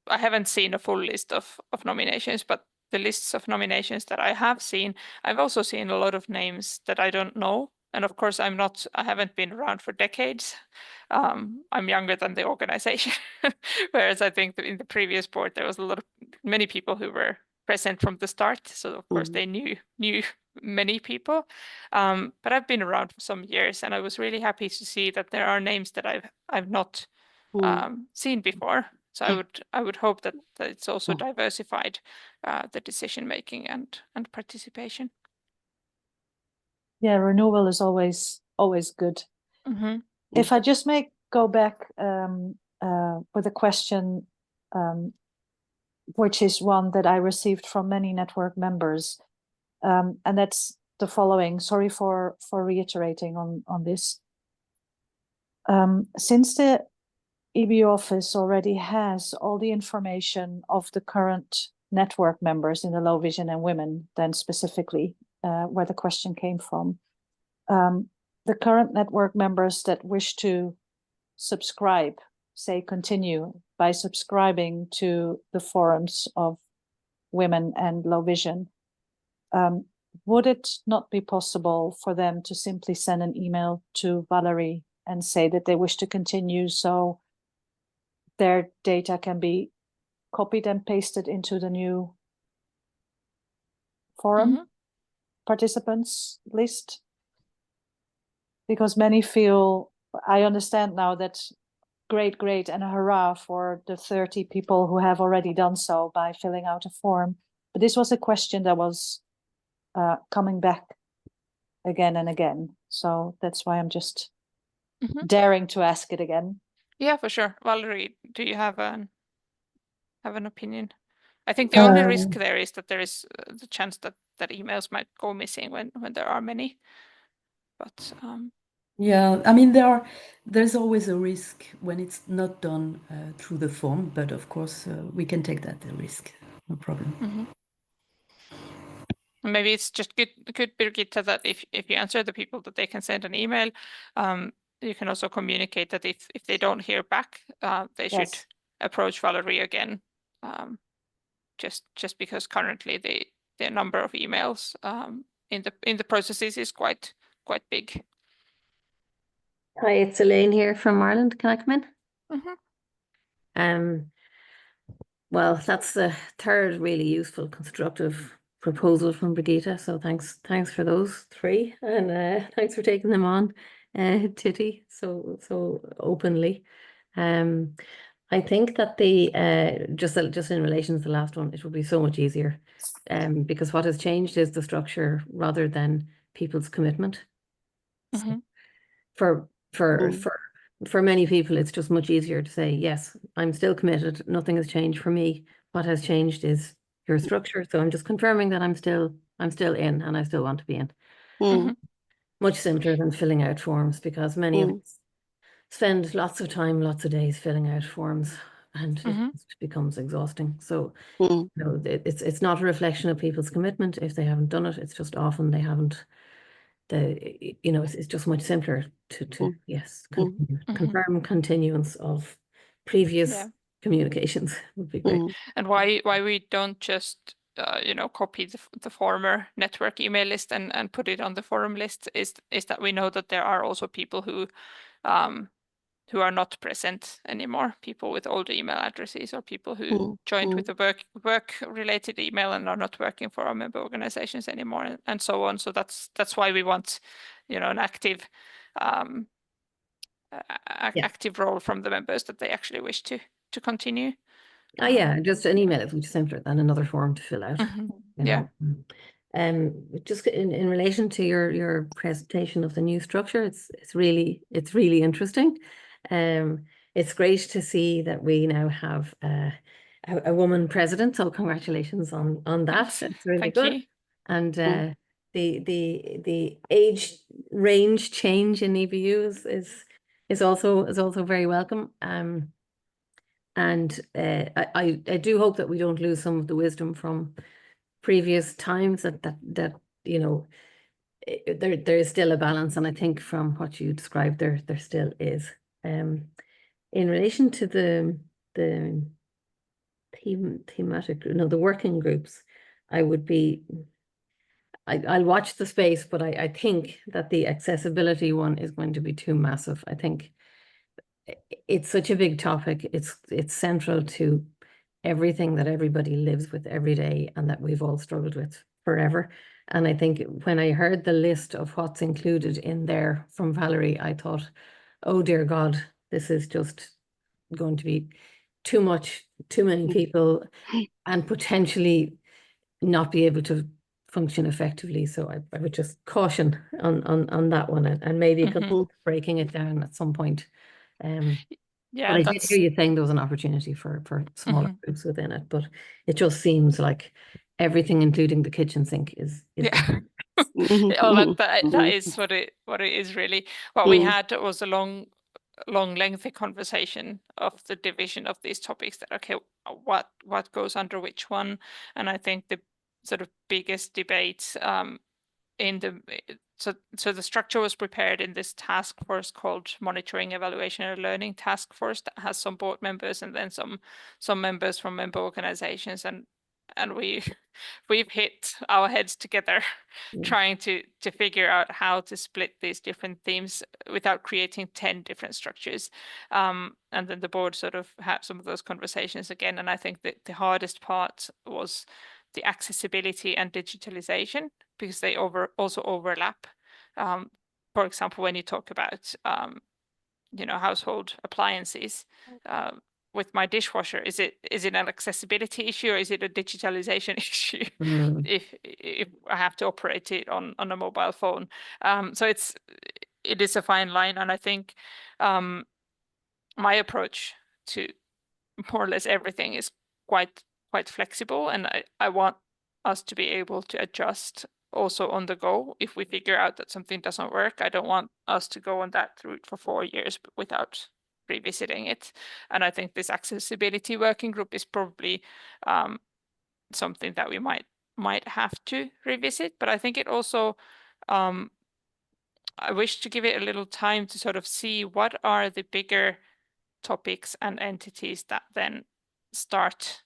I haven't seen a full list of nominations, but the lists of nominations that I have seen, I've also seen a lot of names that I don't know. And of course, I haven't been around for decades. I'm younger than the organization, whereas I think that in the previous board, there was many people who were present from the start. So of course they knew many people, but I've been around for some years, and I was really happy to see that there are names that I've not seen before. So I would hope that it's also diversified, the decision making and participation. Yeah, renewal is always good. If I just may go back with a question, which is one that I received from many network members, and that's the following. Sorry for reiterating on this. Since the EBU office already has all the information of the current network members in the low vision and women, then specifically where the question came from, the current network members that wish to subscribe, say continue by subscribing to the forums of women and low vision, would it not be possible for them to simply send an email to Valerie and say that they wish to continue, so their data can be copied and pasted into the new forum participants list? Because many feel, I understand now that great and a hurrah for the 30 people who have already done so by filling out a form. But this was a question that was coming back again and again. So that's why I'm just daring to ask it again. Yeah, for sure. Valerie, do you have an opinion? I think the only risk there is that there is the chance that emails might go missing when there are many. But yeah, I mean there's always a risk when it's not done through the form, but of course we can take that risk, no problem. Maybe it's just good, Birgitta, that if you answer the people that they can send an email, you can also communicate that if they don't hear back, they should approach Valerie again. Just because currently the number of emails in the processes is quite big. Hi, it's Elaine here from Ireland. Can I come in? Well, that's the third really useful, constructive proposal from Brigitte. So thanks for those three, and thanks for taking them on, Tytti, so openly. I think that the just in relation to the last one, it would be so much easier, because what has changed is the structure rather than people's commitment. Mhm. For many people, it's just much easier to say, yes, I'm still committed. Nothing has changed for me. What has changed is your structure. So I'm just confirming that I'm still in and I still want to be in. Mhm. Much simpler than filling out forms, because many of us spend lots of time, lots of days filling out forms, and Mhm. it just becomes exhausting. So Mm. you know, it's not a reflection of people's commitment if they haven't done it. It's just often they haven't. It's just much simpler to yes, confirm continuance of previous Yeah. communications would be great. And why we don't just copy the former network email list and put it on the forum list is that we know that there are also people who are not present anymore, people with old email addresses or people who joined with a work related email and are not working for our member organizations anymore, and so on. So that's why we want an active active role from the members, that they actually wish to continue. Yeah, just an email is much simpler than another form to fill out. Yeah. Just in relation to your presentation of the new structure, it's really interesting. It's great to see that we now have a woman president, so congratulations on that. It's really Thank good. you. And the age range change in EBU is also very welcome. And I do hope that we don't lose some of the wisdom from previous times, that you know, there is still a balance, and I think from what you described there still is. In relation to the thematic, the working groups, I'll watch the space, but I think that the accessibility one is going to be too massive. I think it's such a big topic. It's central to everything that everybody lives with every day and that we've all struggled with forever. And I think when I heard the list of what's included in there from Valerie, I thought, oh dear God, this is just going to be too much, too many people, and potentially not be able to function effectively. So I would just caution on that one, and maybe breaking it down at some point. Yeah, but I did hear you saying there was an opportunity for smaller groups within it, but it just seems like everything, including the kitchen sink, is yeah. That is what it is really. What we had was a long lengthy conversation of the division of these topics, that okay, what goes under which one. And I think the sort of biggest debate in the so the structure was prepared in this task force called Monitoring, Evaluation and Learning Task Force, that has some board members and then some members from member organizations, and we've hit our heads together trying to figure out how to split these different themes without creating 10 different structures. And then the board sort of had some of those conversations again, and I think that the hardest part was the accessibility and digitalization, because they also overlap. For example, when you talk about household appliances, with my dishwasher, is it an accessibility issue or is it a digitalization issue? If I have to operate it on a mobile phone, so it is a fine line, and I think my approach to more or less everything is quite flexible, and I want us to be able to adjust also on the go if we figure out that something doesn't work. I don't want us to go on that route for 4 years without revisiting it. And I think this accessibility working group is probably something that we might have to revisit. But I think it also I wish to give it a little time to sort of see what are the bigger topics and entities that then start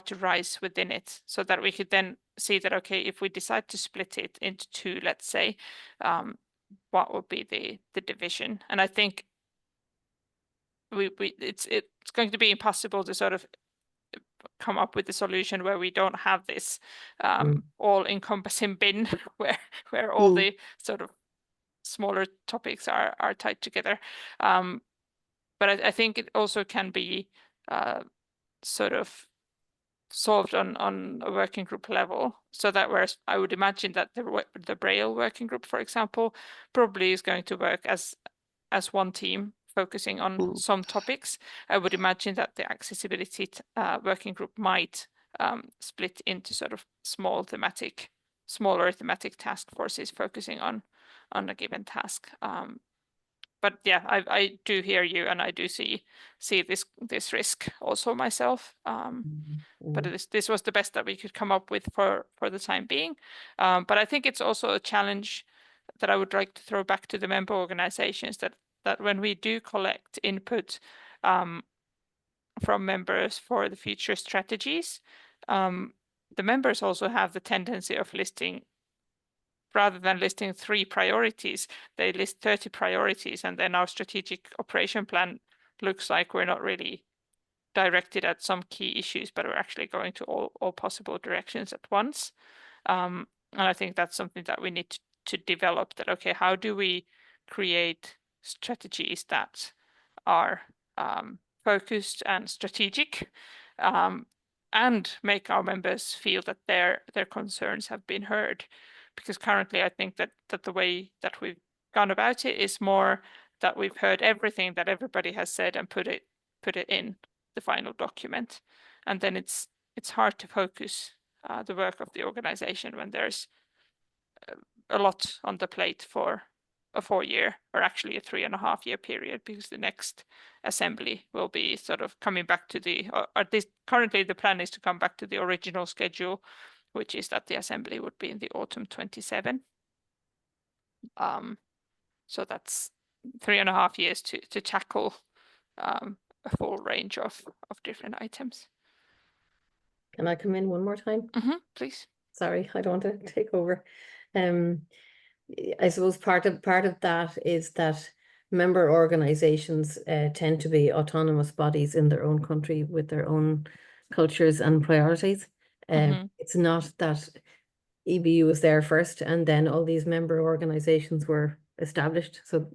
to rise within it, so that we could then see that, okay, if we decide to split it into 2, let's say, what would be the division. And I think it's going to be impossible to sort of come up with a solution where we don't have this all encompassing bin where all the sort of smaller topics are tied together. but I think it also can be sort of solved on a working group level, so that whereas I would imagine that the Braille working group, for example, probably is going to work as one team focusing on some topics. I would imagine that the accessibility working group might split into sort of smaller thematic task forces focusing on a given task. But yeah, I do hear you, and I do see this risk also myself. But this was the best that we could come up with for the time being. But I think it's also a challenge that I would like to throw back to the member organizations, that when we do collect input from members for the future strategies, the members also have the tendency of listing, rather than listing 3 priorities, they list 30 priorities, and then our strategic operation plan looks like we're not really directed at some key issues, but we're actually going to all possible directions at once. And I think that's something that we need to develop, that, okay, how do we create strategies that are focused and strategic, and make our members feel that their concerns have been heard? Because currently I think that the way that we've gone about it is more that we've heard everything that everybody has said and put it in the final document, and then it's hard to focus the work of the organization when there's a lot on the plate for a 4-year, or actually a 3.5-year period, because the next assembly will be sort of coming back to currently the plan is to come back to the original schedule, which is that the assembly would be in the autumn 27. So that's 3.5 years to tackle a full range of different items. Can I come in one more time? Please. Sorry, I don't want to take over. I suppose part of that is that member organizations tend to be autonomous bodies in their own country with their own cultures and priorities. It's not that EBU was there first and then all these member organizations were established. So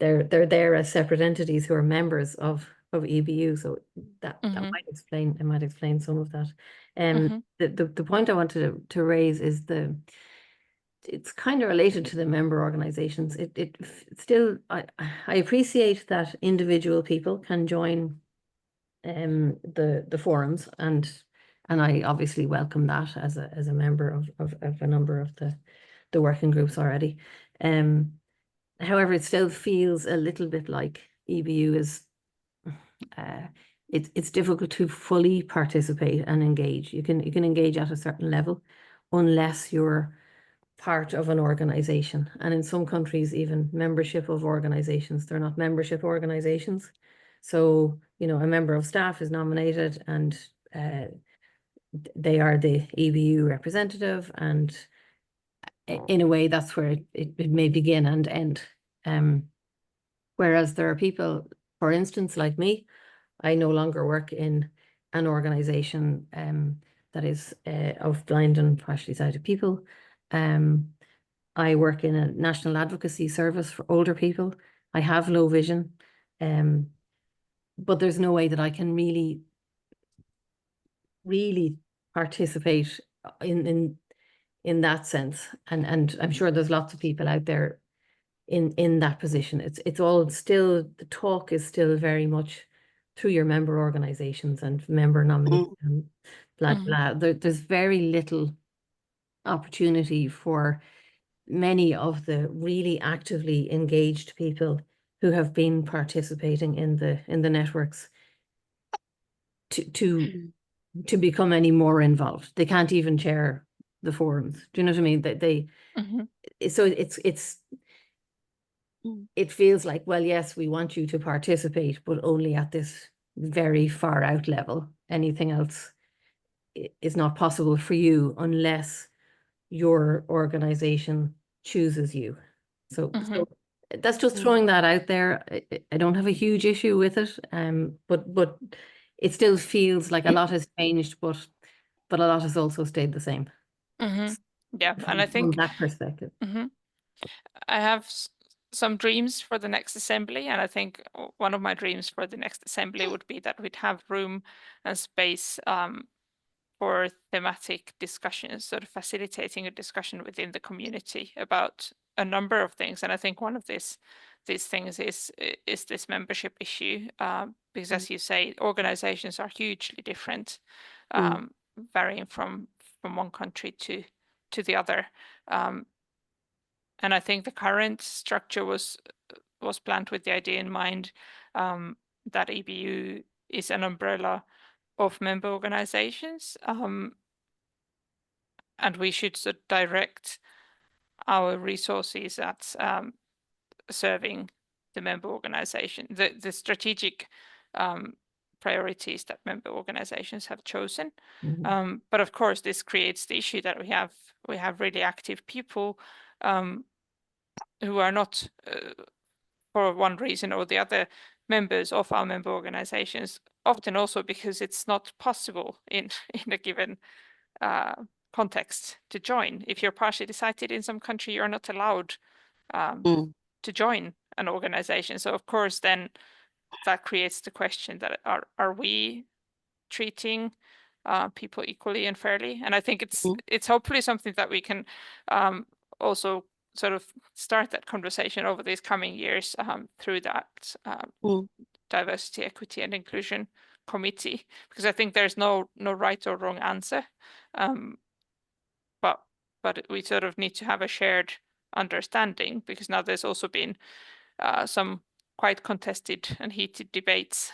they're there as separate entities who are members of EBU. So that might explain some of that. The point I wanted to raise is it's kind of related to the member organizations. It still, I appreciate that individual people can join the forums, and I obviously welcome that as a member of a number of the working groups already. However, it still feels a little bit like EBU is it's difficult to fully participate and engage. You can engage at a certain level unless you're part of an organization, and in some countries even membership of organizations, they're not membership organizations. So a member of staff is nominated and they are the EBU representative, and in a way that's where it may begin and end. Whereas there are people, for instance, like me, I no longer work in an organization that is of blind and partially sighted people. I work in a national advocacy service for older people. I have low vision, but there's no way that I can really participate in that sense. And I'm sure there's lots of people out there in that position. It's all still, the talk is still very much through your member organizations and member nomination, blah, blah. There's very little opportunity for many of the really actively engaged people who have been participating in the networks to become any more involved. They can't even chair the forums. Do you know what I mean? So it feels like, well, yes, we want you to participate, but only at this very far out level. Anything else is not possible for you unless your organization chooses you. So that's just throwing that out there. I don't have a huge issue with it, but it still feels like a lot has changed, but a lot has also stayed the same. Yeah, and I think from that perspective. I have some dreams for the next assembly, and I think one of my dreams for the next assembly would be that we'd have room and space for thematic discussions, sort of facilitating a discussion within the community about a number of things. And I think one of these things is this membership issue, because as you say, organizations are hugely different, varying from one country to the other. And I think the current structure was planned with the idea in mind that EBU is an umbrella of member organizations, and we should sort of direct our resources at serving the member organization, the strategic priorities that member organizations have chosen. But of course, this creates the issue that we have really active people who are not, for one reason or the other, members of our member organizations, often also because it's not possible in a given context to join. If you're partially decided in some country, you're not allowed to join an organization. So of course, then that creates the question that are we treating people equally and fairly? And I think it's hopefully something that we can also sort of start that conversation over these coming years through that diversity, equity, and inclusion committee, because I think there's no right or wrong answer, but we sort of need to have a shared understanding, because now there's also been some quite contested and heated debates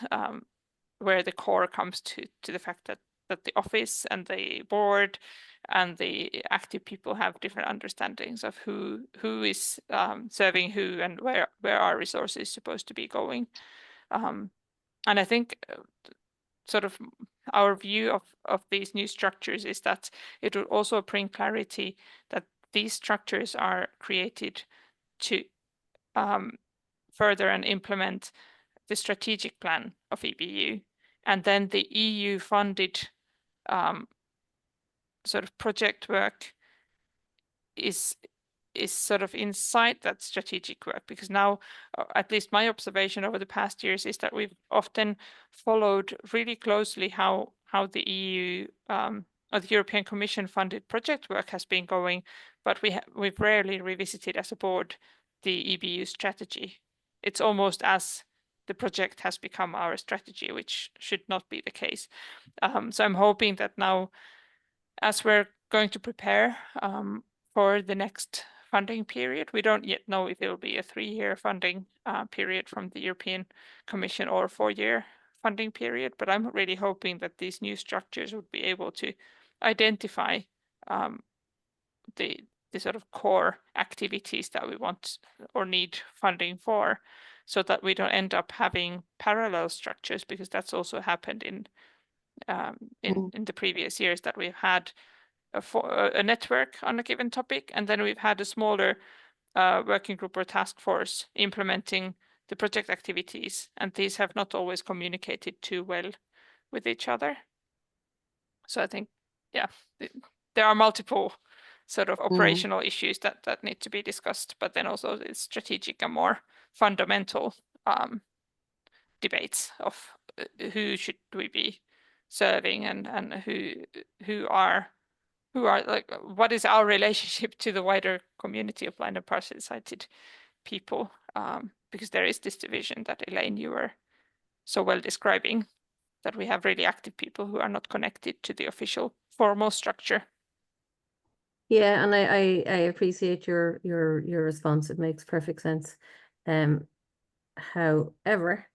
where the core comes to the fact that the office and the board and the active people have different understandings of who is serving who and where our resources supposed to be going. And I think sort of our view of these new structures is that it will also bring clarity that these structures are created to further and implement the strategic plan of EBU, and then the EU funded sort of project work is sort of inside that strategic work, because now, at least my observation over the past years, is that we've often followed really closely how the EU or the European Commission funded project work has been going, but we've rarely revisited as a board the EBU strategy. It's almost as the project has become our strategy, which should not be the case. So I'm hoping that now, as we're going to prepare for the next funding period, we don't yet know if it will be a 3-year funding period from the European Commission or a 4-year funding period, but I'm really hoping that these new structures would be able to identify the sort of core activities that we want or need funding for, so that we don't end up having parallel structures, because that's also happened in the previous years, that we've had a network on a given topic, and then we've had a smaller working group or task force implementing the project activities, and these have not always communicated too well with each other. So I think, yeah, there are multiple sort of operational issues that need to be discussed, but then also the strategic and more fundamental debates of who should we be serving, and who are like, what is our relationship to the wider community of blind and partially sighted people, because there is this division that Elaine, you were so well describing, that we have really active people who are not connected to the official formal structure. Yeah, and I appreciate your response. It makes perfect sense. However,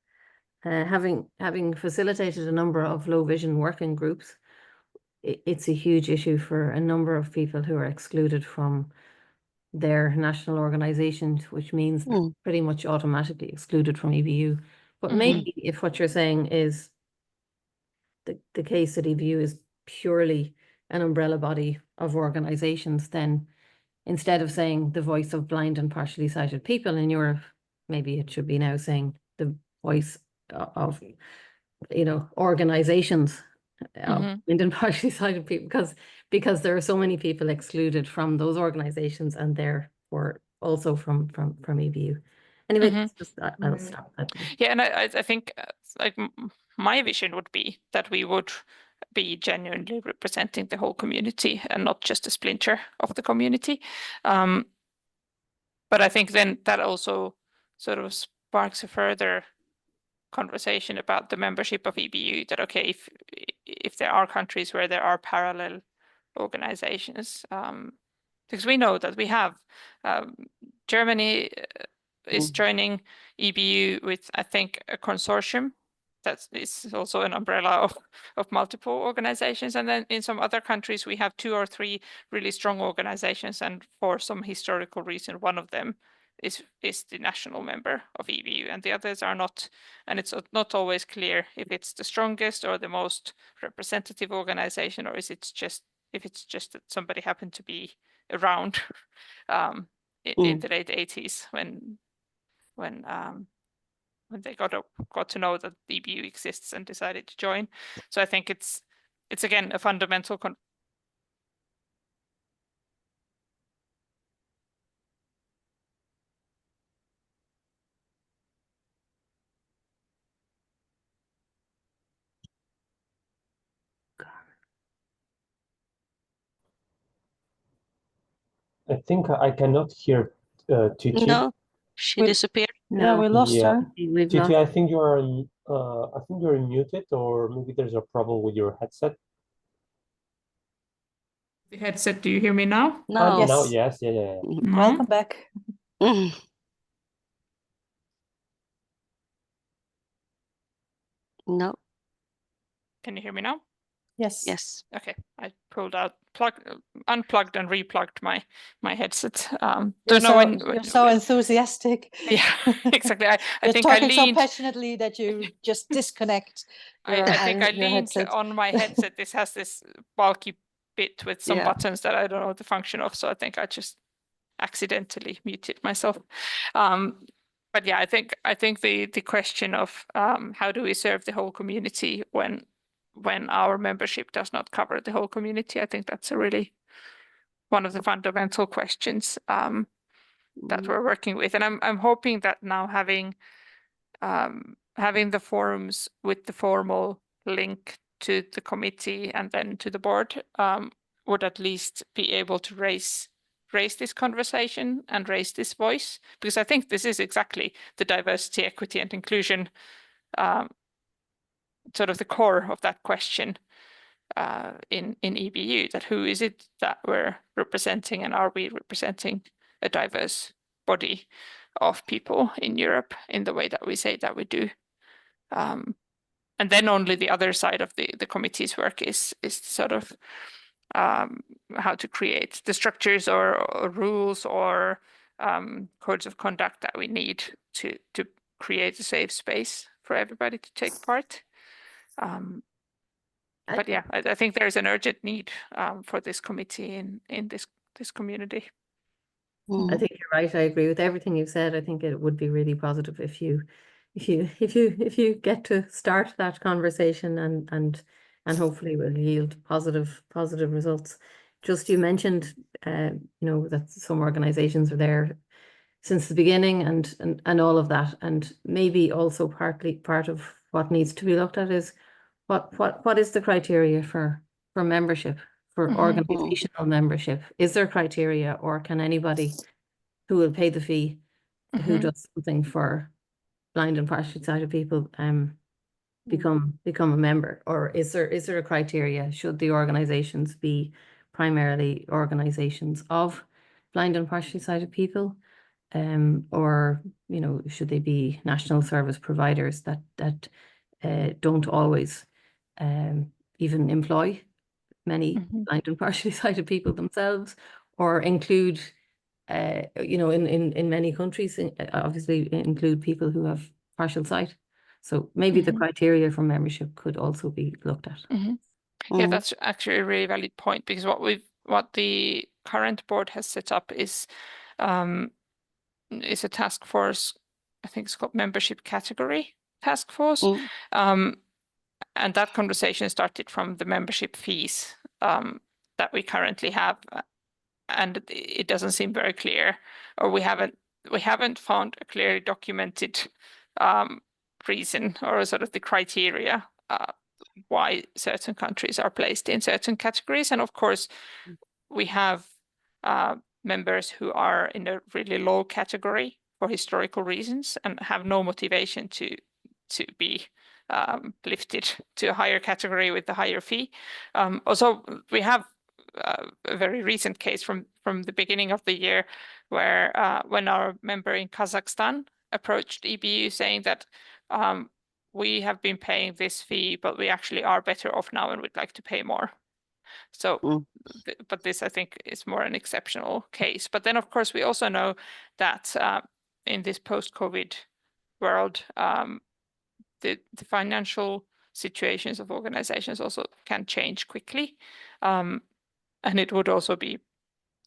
having facilitated a number of low vision working groups, it's a huge issue for a number of people who are excluded from their national organizations, which means they're pretty much automatically excluded from EBU. But maybe if what you're saying is the case that EBU is purely an umbrella body of organizations, then instead of saying the voice of blind and partially sighted people in Europe, maybe it should be now saying the voice of, organizations of blind and partially sighted people, because there are so many people excluded from those organizations, and therefore also from EBU. Anyway, Mhm. it's just, I'll stop that. Yeah, and I think like my vision would be that we would be genuinely representing the whole community and not just a splinter of the community. But I think then that also sort of sparks a further conversation about the membership of EBU, that okay, if there are countries where there are parallel organizations, because we know that we have Germany is joining EBU with, I think, a consortium that is also an umbrella of multiple organizations, and then in some other countries we have 2 or 3 really strong organizations, and for some historical reason one of them is the national member of EBU and the others are not, and it's not always clear if it's the strongest or the most representative organization, or is it just that somebody happened to be around in the late 80s when they got to know that the EBU exists and decided to join. So I think it's again a fundamental I think I cannot hear Tytti. No, she disappeared. Yeah, we lost Yeah. her. We've Tytti, lost. I think you're muted, or maybe there's a problem with your headset. the headset. Do you hear me now? No. Now, Yes. yes, yeah. No? Welcome back. No. Can you hear me now? Yes. Yes. Okay, I unplugged and replugged my headset. You're Don't know when. you're so enthusiastic. Yeah, exactly. I You're think I talking so leaned. passionately that you just disconnect your, I think I your leaned headset. on my headset. This has this bulky bit with some Yeah. buttons that I don't know the function of, so I think I just accidentally muted myself. But yeah, I think the question of how do we serve the whole community when our membership does not cover the whole community, I think that's a really one of the fundamental questions that we're working with, and I'm hoping that now having the forums with the formal link to the committee and then to the board would at least be able to raise this conversation and raise this voice, because I think this is exactly the diversity, equity, and inclusion, sort of the core of that question in EBU, that who is it that we're representing, and are we representing a diverse body of people in Europe in the way that we say that we do. And then only the other side of the committee's work is sort of how to create the structures or rules or codes of conduct that we need to create a safe space for everybody to take part. But yeah, I think there's an urgent need for this committee in this community. I think you're right. I agree with everything you've said. I think it would be really positive if you get to start that conversation and hopefully will yield positive results. Just you mentioned that some organizations are there since the beginning and all of that, and maybe also part of what needs to be looked at is what is the criteria for membership, for organizational membership? Is there criteria, or can anybody who will pay the fee, who does something for blind and partially sighted people, become a member? Or is there a criteria? Should the organizations be primarily organizations of blind and partially sighted people, or should they be national service providers that don't always even employ many blind and partially sighted people themselves, or include in many countries obviously include people who have partial sight. So maybe the criteria for membership could also be looked at. Yeah, that's actually a really valid point, because what the current board has set up is a task force. I think it's called Membership Category Task Force. And that conversation started from the membership fees that we currently have, and it doesn't seem very clear, or we haven't we haven't found a clearly documented reason or sort of the criteria why certain countries are placed in certain categories. And of course, we have members who are in a really low category for historical reasons and have no motivation to be lifted to a higher category with a higher fee. Also, we have a very recent case from the beginning of the year where when our member in Kazakhstan approached EBU saying that we have been paying this fee, but we actually are better off now and would like to pay more. So, but this I think is more an exceptional case. But then, of course, we also know that in this post-COVID world, the financial situations of organizations also can change quickly. And it would also be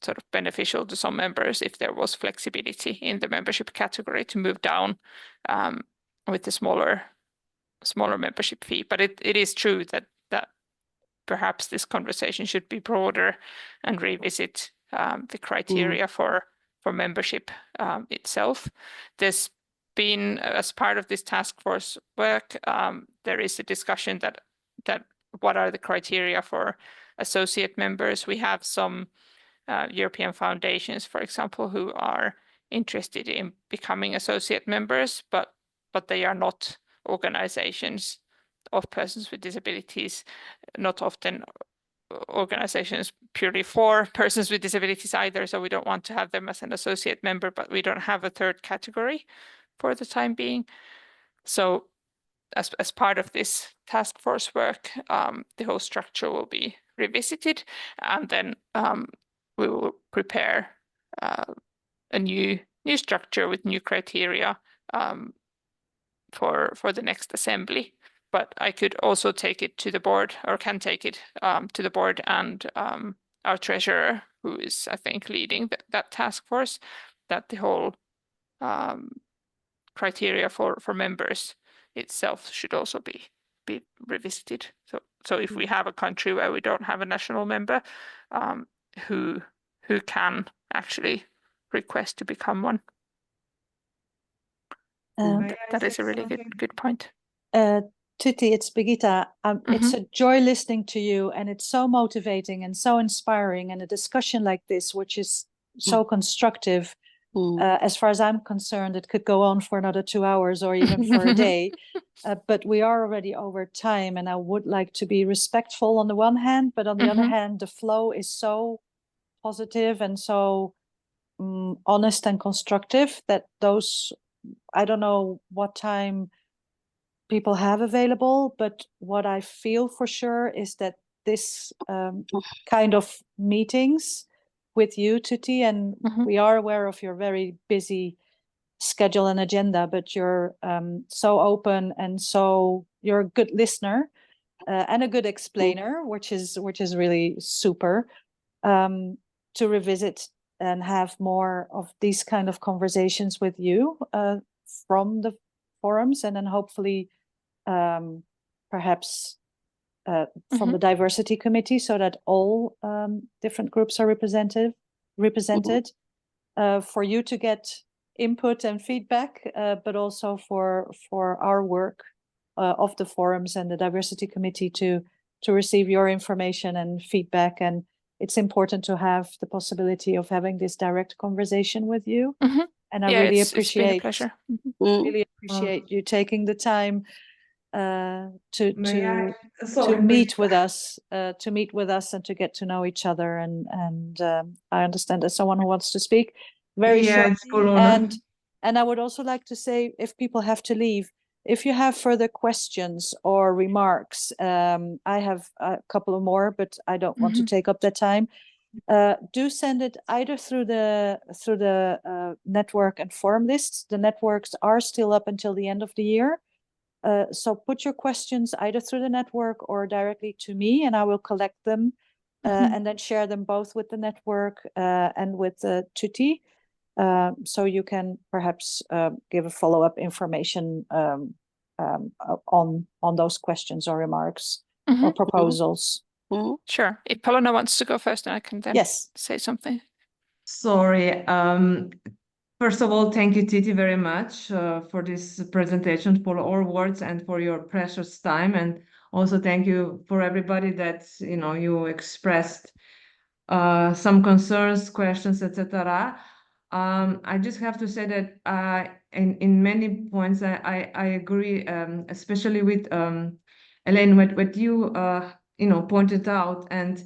sort of beneficial to some members if there was flexibility in the membership category to move down with the smaller membership fee. But it is true that perhaps this conversation should be broader and revisit the criteria for membership itself. There's been, as part of this task force work, there is a discussion that what are the criteria for associate members. We have some European foundations, for example, who are interested in becoming associate members, but they are not organizations of persons with disabilities, not often organizations purely for persons with disabilities either. So we don't want to have them as an associate member, but we don't have a third category for the time being. So as part of this task force work, the whole structure will be revisited, and then we will prepare a new structure with new criteria for the next assembly. But I could also take it to the board, or can take it to the board and our treasurer, who is, I think, leading that task force, that the whole criteria for members itself should also be revisited. So if we have a country where we don't have a national member who can actually request to become one. That is a really good point. Tytti, it's Birgitta. It's a joy listening to you, and it's so motivating and so inspiring, and a discussion like this, which is so constructive. As far as I'm concerned, it could go on for another 2 hours or even for a day. But we are already over time, and I would like to be respectful on the one hand, but on the other hand, the flow is so positive and so honest and constructive that I don't know what time people have available, but what I feel for sure is that this kind of meetings with you, Tytti, and we are aware of your very busy schedule and agenda, but you're so open and so you're a good listener and a good explainer, which is really super, to revisit and have more of these kind of conversations with you from the forums, and then hopefully perhaps from the diversity committee, so that all different groups are represented, for you to get input and feedback, but also for our work of the forums and the diversity committee to receive your information and feedback. And it's important to have the possibility of having this direct conversation with you. And I really appreciate you taking the time to meet with us, and to get to know each other. And I understand as someone who wants to speak very shortly. And I would also like to say, if people have to leave, if you have further questions or remarks, I have a couple of more, but I don't want to take up that time. Do send it either through the network and forum lists. The networks are still up until the end of the year. So put your questions either through the network or directly to me, and I will collect them and then share them both with the network and with Tytti. So you can perhaps give a follow-up information on those questions or remarks or proposals. Sure. If Polona wants to go first, then I can then say something. Sorry. First of all, thank you, Tytti, very much for this presentation, for all words, and for your precious time. And also thank you for everybody that you expressed some concerns, questions, etc. I just have to say that in many points I agree, especially with Elaine, what you pointed out. And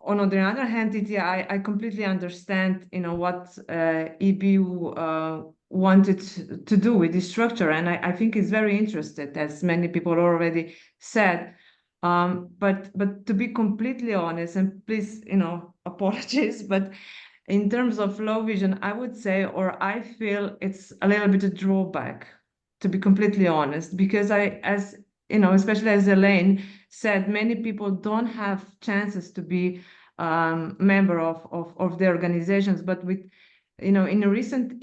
on the other hand, Tytti, I completely understand what EBU wanted to do with this structure, and I think it's very interested, as many people already said. But to be completely honest, and please, apologies, but in terms of low vision, I would say, or I feel it's a little bit a drawback, to be completely honest, because especially as Elaine said, many people don't have chances to be member of the organizations. But with, in a recent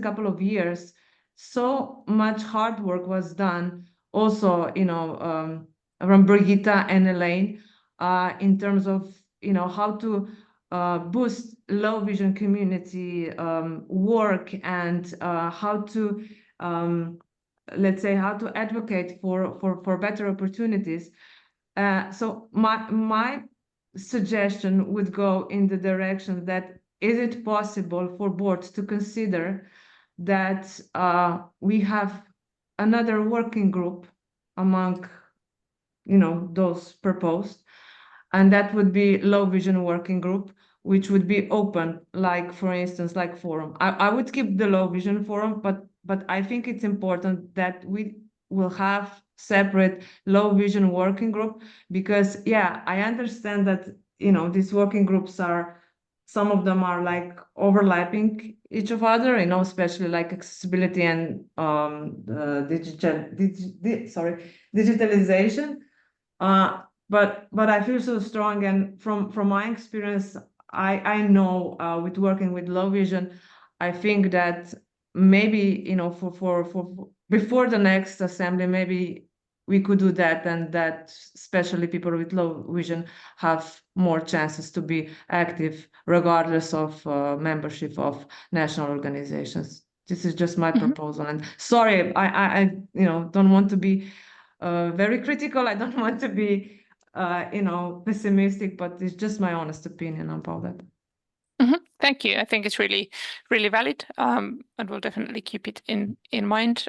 couple of years, so much hard work was done also, around Brigitta and Elaine, in terms of, how to boost low vision community work, and how to let's say, how to advocate for better opportunities. So my suggestion would go in the direction that, is it possible for boards to consider that we have another working group among those proposed, and that would be low vision working group, which would be open, like, for instance, like forum. I would keep the low vision forum, but I think it's important that we will have separate low vision working group, because I understand that these working groups are, some of them are like overlapping each of other, especially like accessibility and digitalization. But I feel so strong, and from my experience, I know with working with low vision, I think that maybe for before the next assembly, maybe we could do that, and that especially people with low vision have more chances to be active regardless of membership of national organizations. This is just my proposal, and sorry, I don't want to be very critical. I don't want to be pessimistic, but it's just my honest opinion about that. Thank you. I think it's really, really valid, and we'll definitely keep it in mind.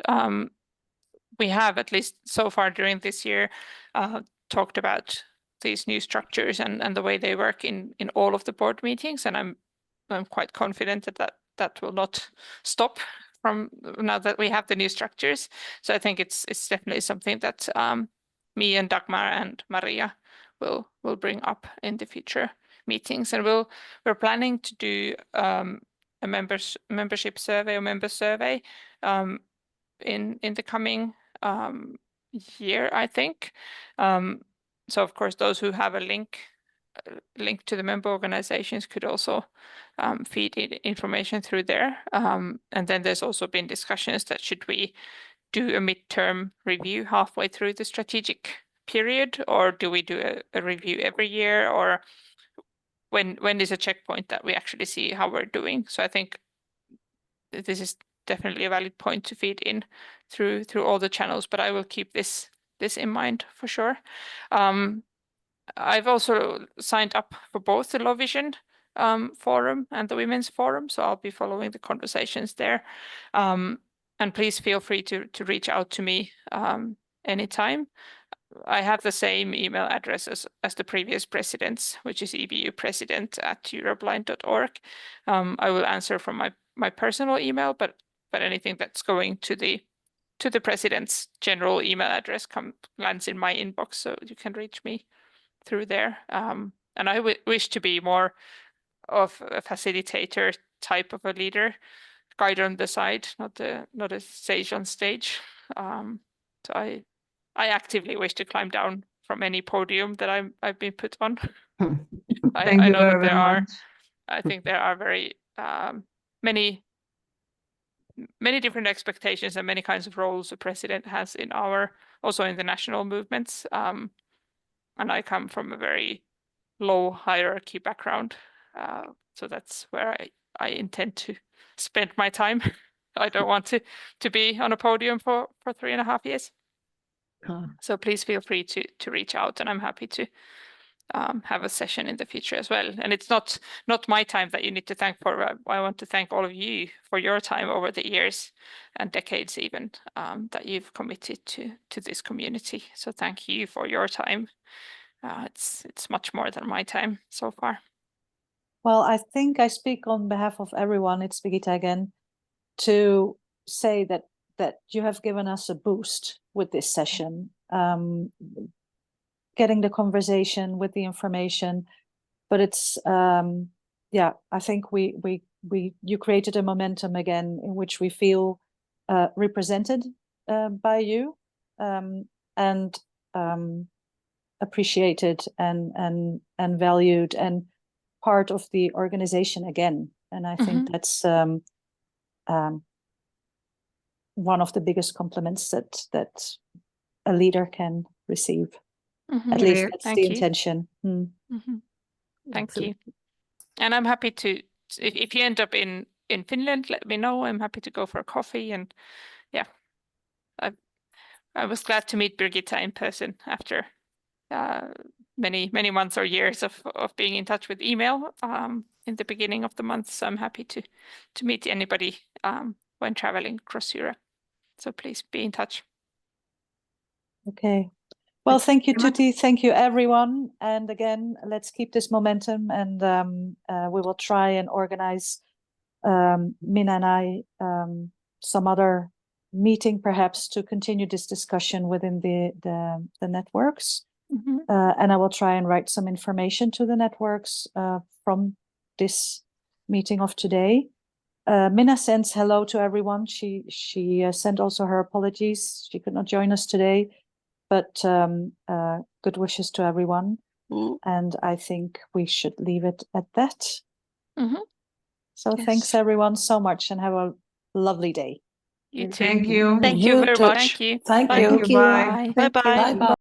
We have, at least so far during this year, talked about these new structures and the way they work in all of the board meetings, and I'm quite confident that will not stop from now that we have the new structures. So I think it's definitely something that me and Dagmar and Maria will bring up in the future meetings, and we're planning to do a membership survey or member survey in the coming year, I think. So of course, those who have a link to the member organizations could also feed in information through there. And then there's also been discussions that should we do a midterm review halfway through the strategic period, or do we do a review every year, or when is a checkpoint that we actually see how we're doing? So I think this is definitely a valid point to feed in through all the channels, but I will keep this in mind for sure. I've also signed up for both the Low Vision forum and the Women's Forum, so I'll be following the conversations there. And please feel free to reach out to me anytime. I have the same email address as the previous presidents, which is ebupresident@euroblind.org. I will answer from my personal email, but anything that's going to the president's general email address lands in my inbox, so you can reach me through there. And I wish to be more of a facilitator type of a leader, guide on the side, not a sage on stage. So I actively wish to climb down from any podium that I've been put on. Thank you very much. I think there are very many different expectations and many kinds of roles the president has also in the national movements. And I come from a very low hierarchy background. So that's where I intend to spend my time. I don't want to be on a podium for 3.5 years. So please feel free to reach out, and I'm happy to have a session in the future as well. And it's not my time that you need to thank for. I want to thank all of you for your time over the years and decades even that you've committed to this community. So thank you for your time. It's much more than my time so far. Well, I think I speak on behalf of everyone. It's Birgitta again, to say that you have given us a boost with this session, getting the conversation with the information. But it's I think you created a momentum again in which we feel represented by you and appreciated and valued and part of the organization again. And I think that's one of the biggest compliments that a leader can receive. At least that's the intention. Thank you. And I'm happy to, if you end up in Finland, let me know. I'm happy to go for a coffee. And yeah, I was glad to meet Birgitta in person after many months or years of being in touch with email in the beginning of the month. So I'm happy to meet anybody when traveling across Europe. So please be in touch. Okay. Well, thank you, Tytti. Thank you, everyone. And again, let's keep this momentum, and we will try and organize, Minna and I, some other meeting perhaps to continue this discussion within the networks. And I will try and write some information to the networks from this meeting of today. Minna sends hello to everyone. She sent also her apologies. She could not join us today. But good wishes to everyone. And I think we should leave it at that. So yes. Thanks everyone so much, and have a lovely day. You too. Thank you. Thank you very much. Thank you. Thank you. Thank you. Bye. Bye. Bye.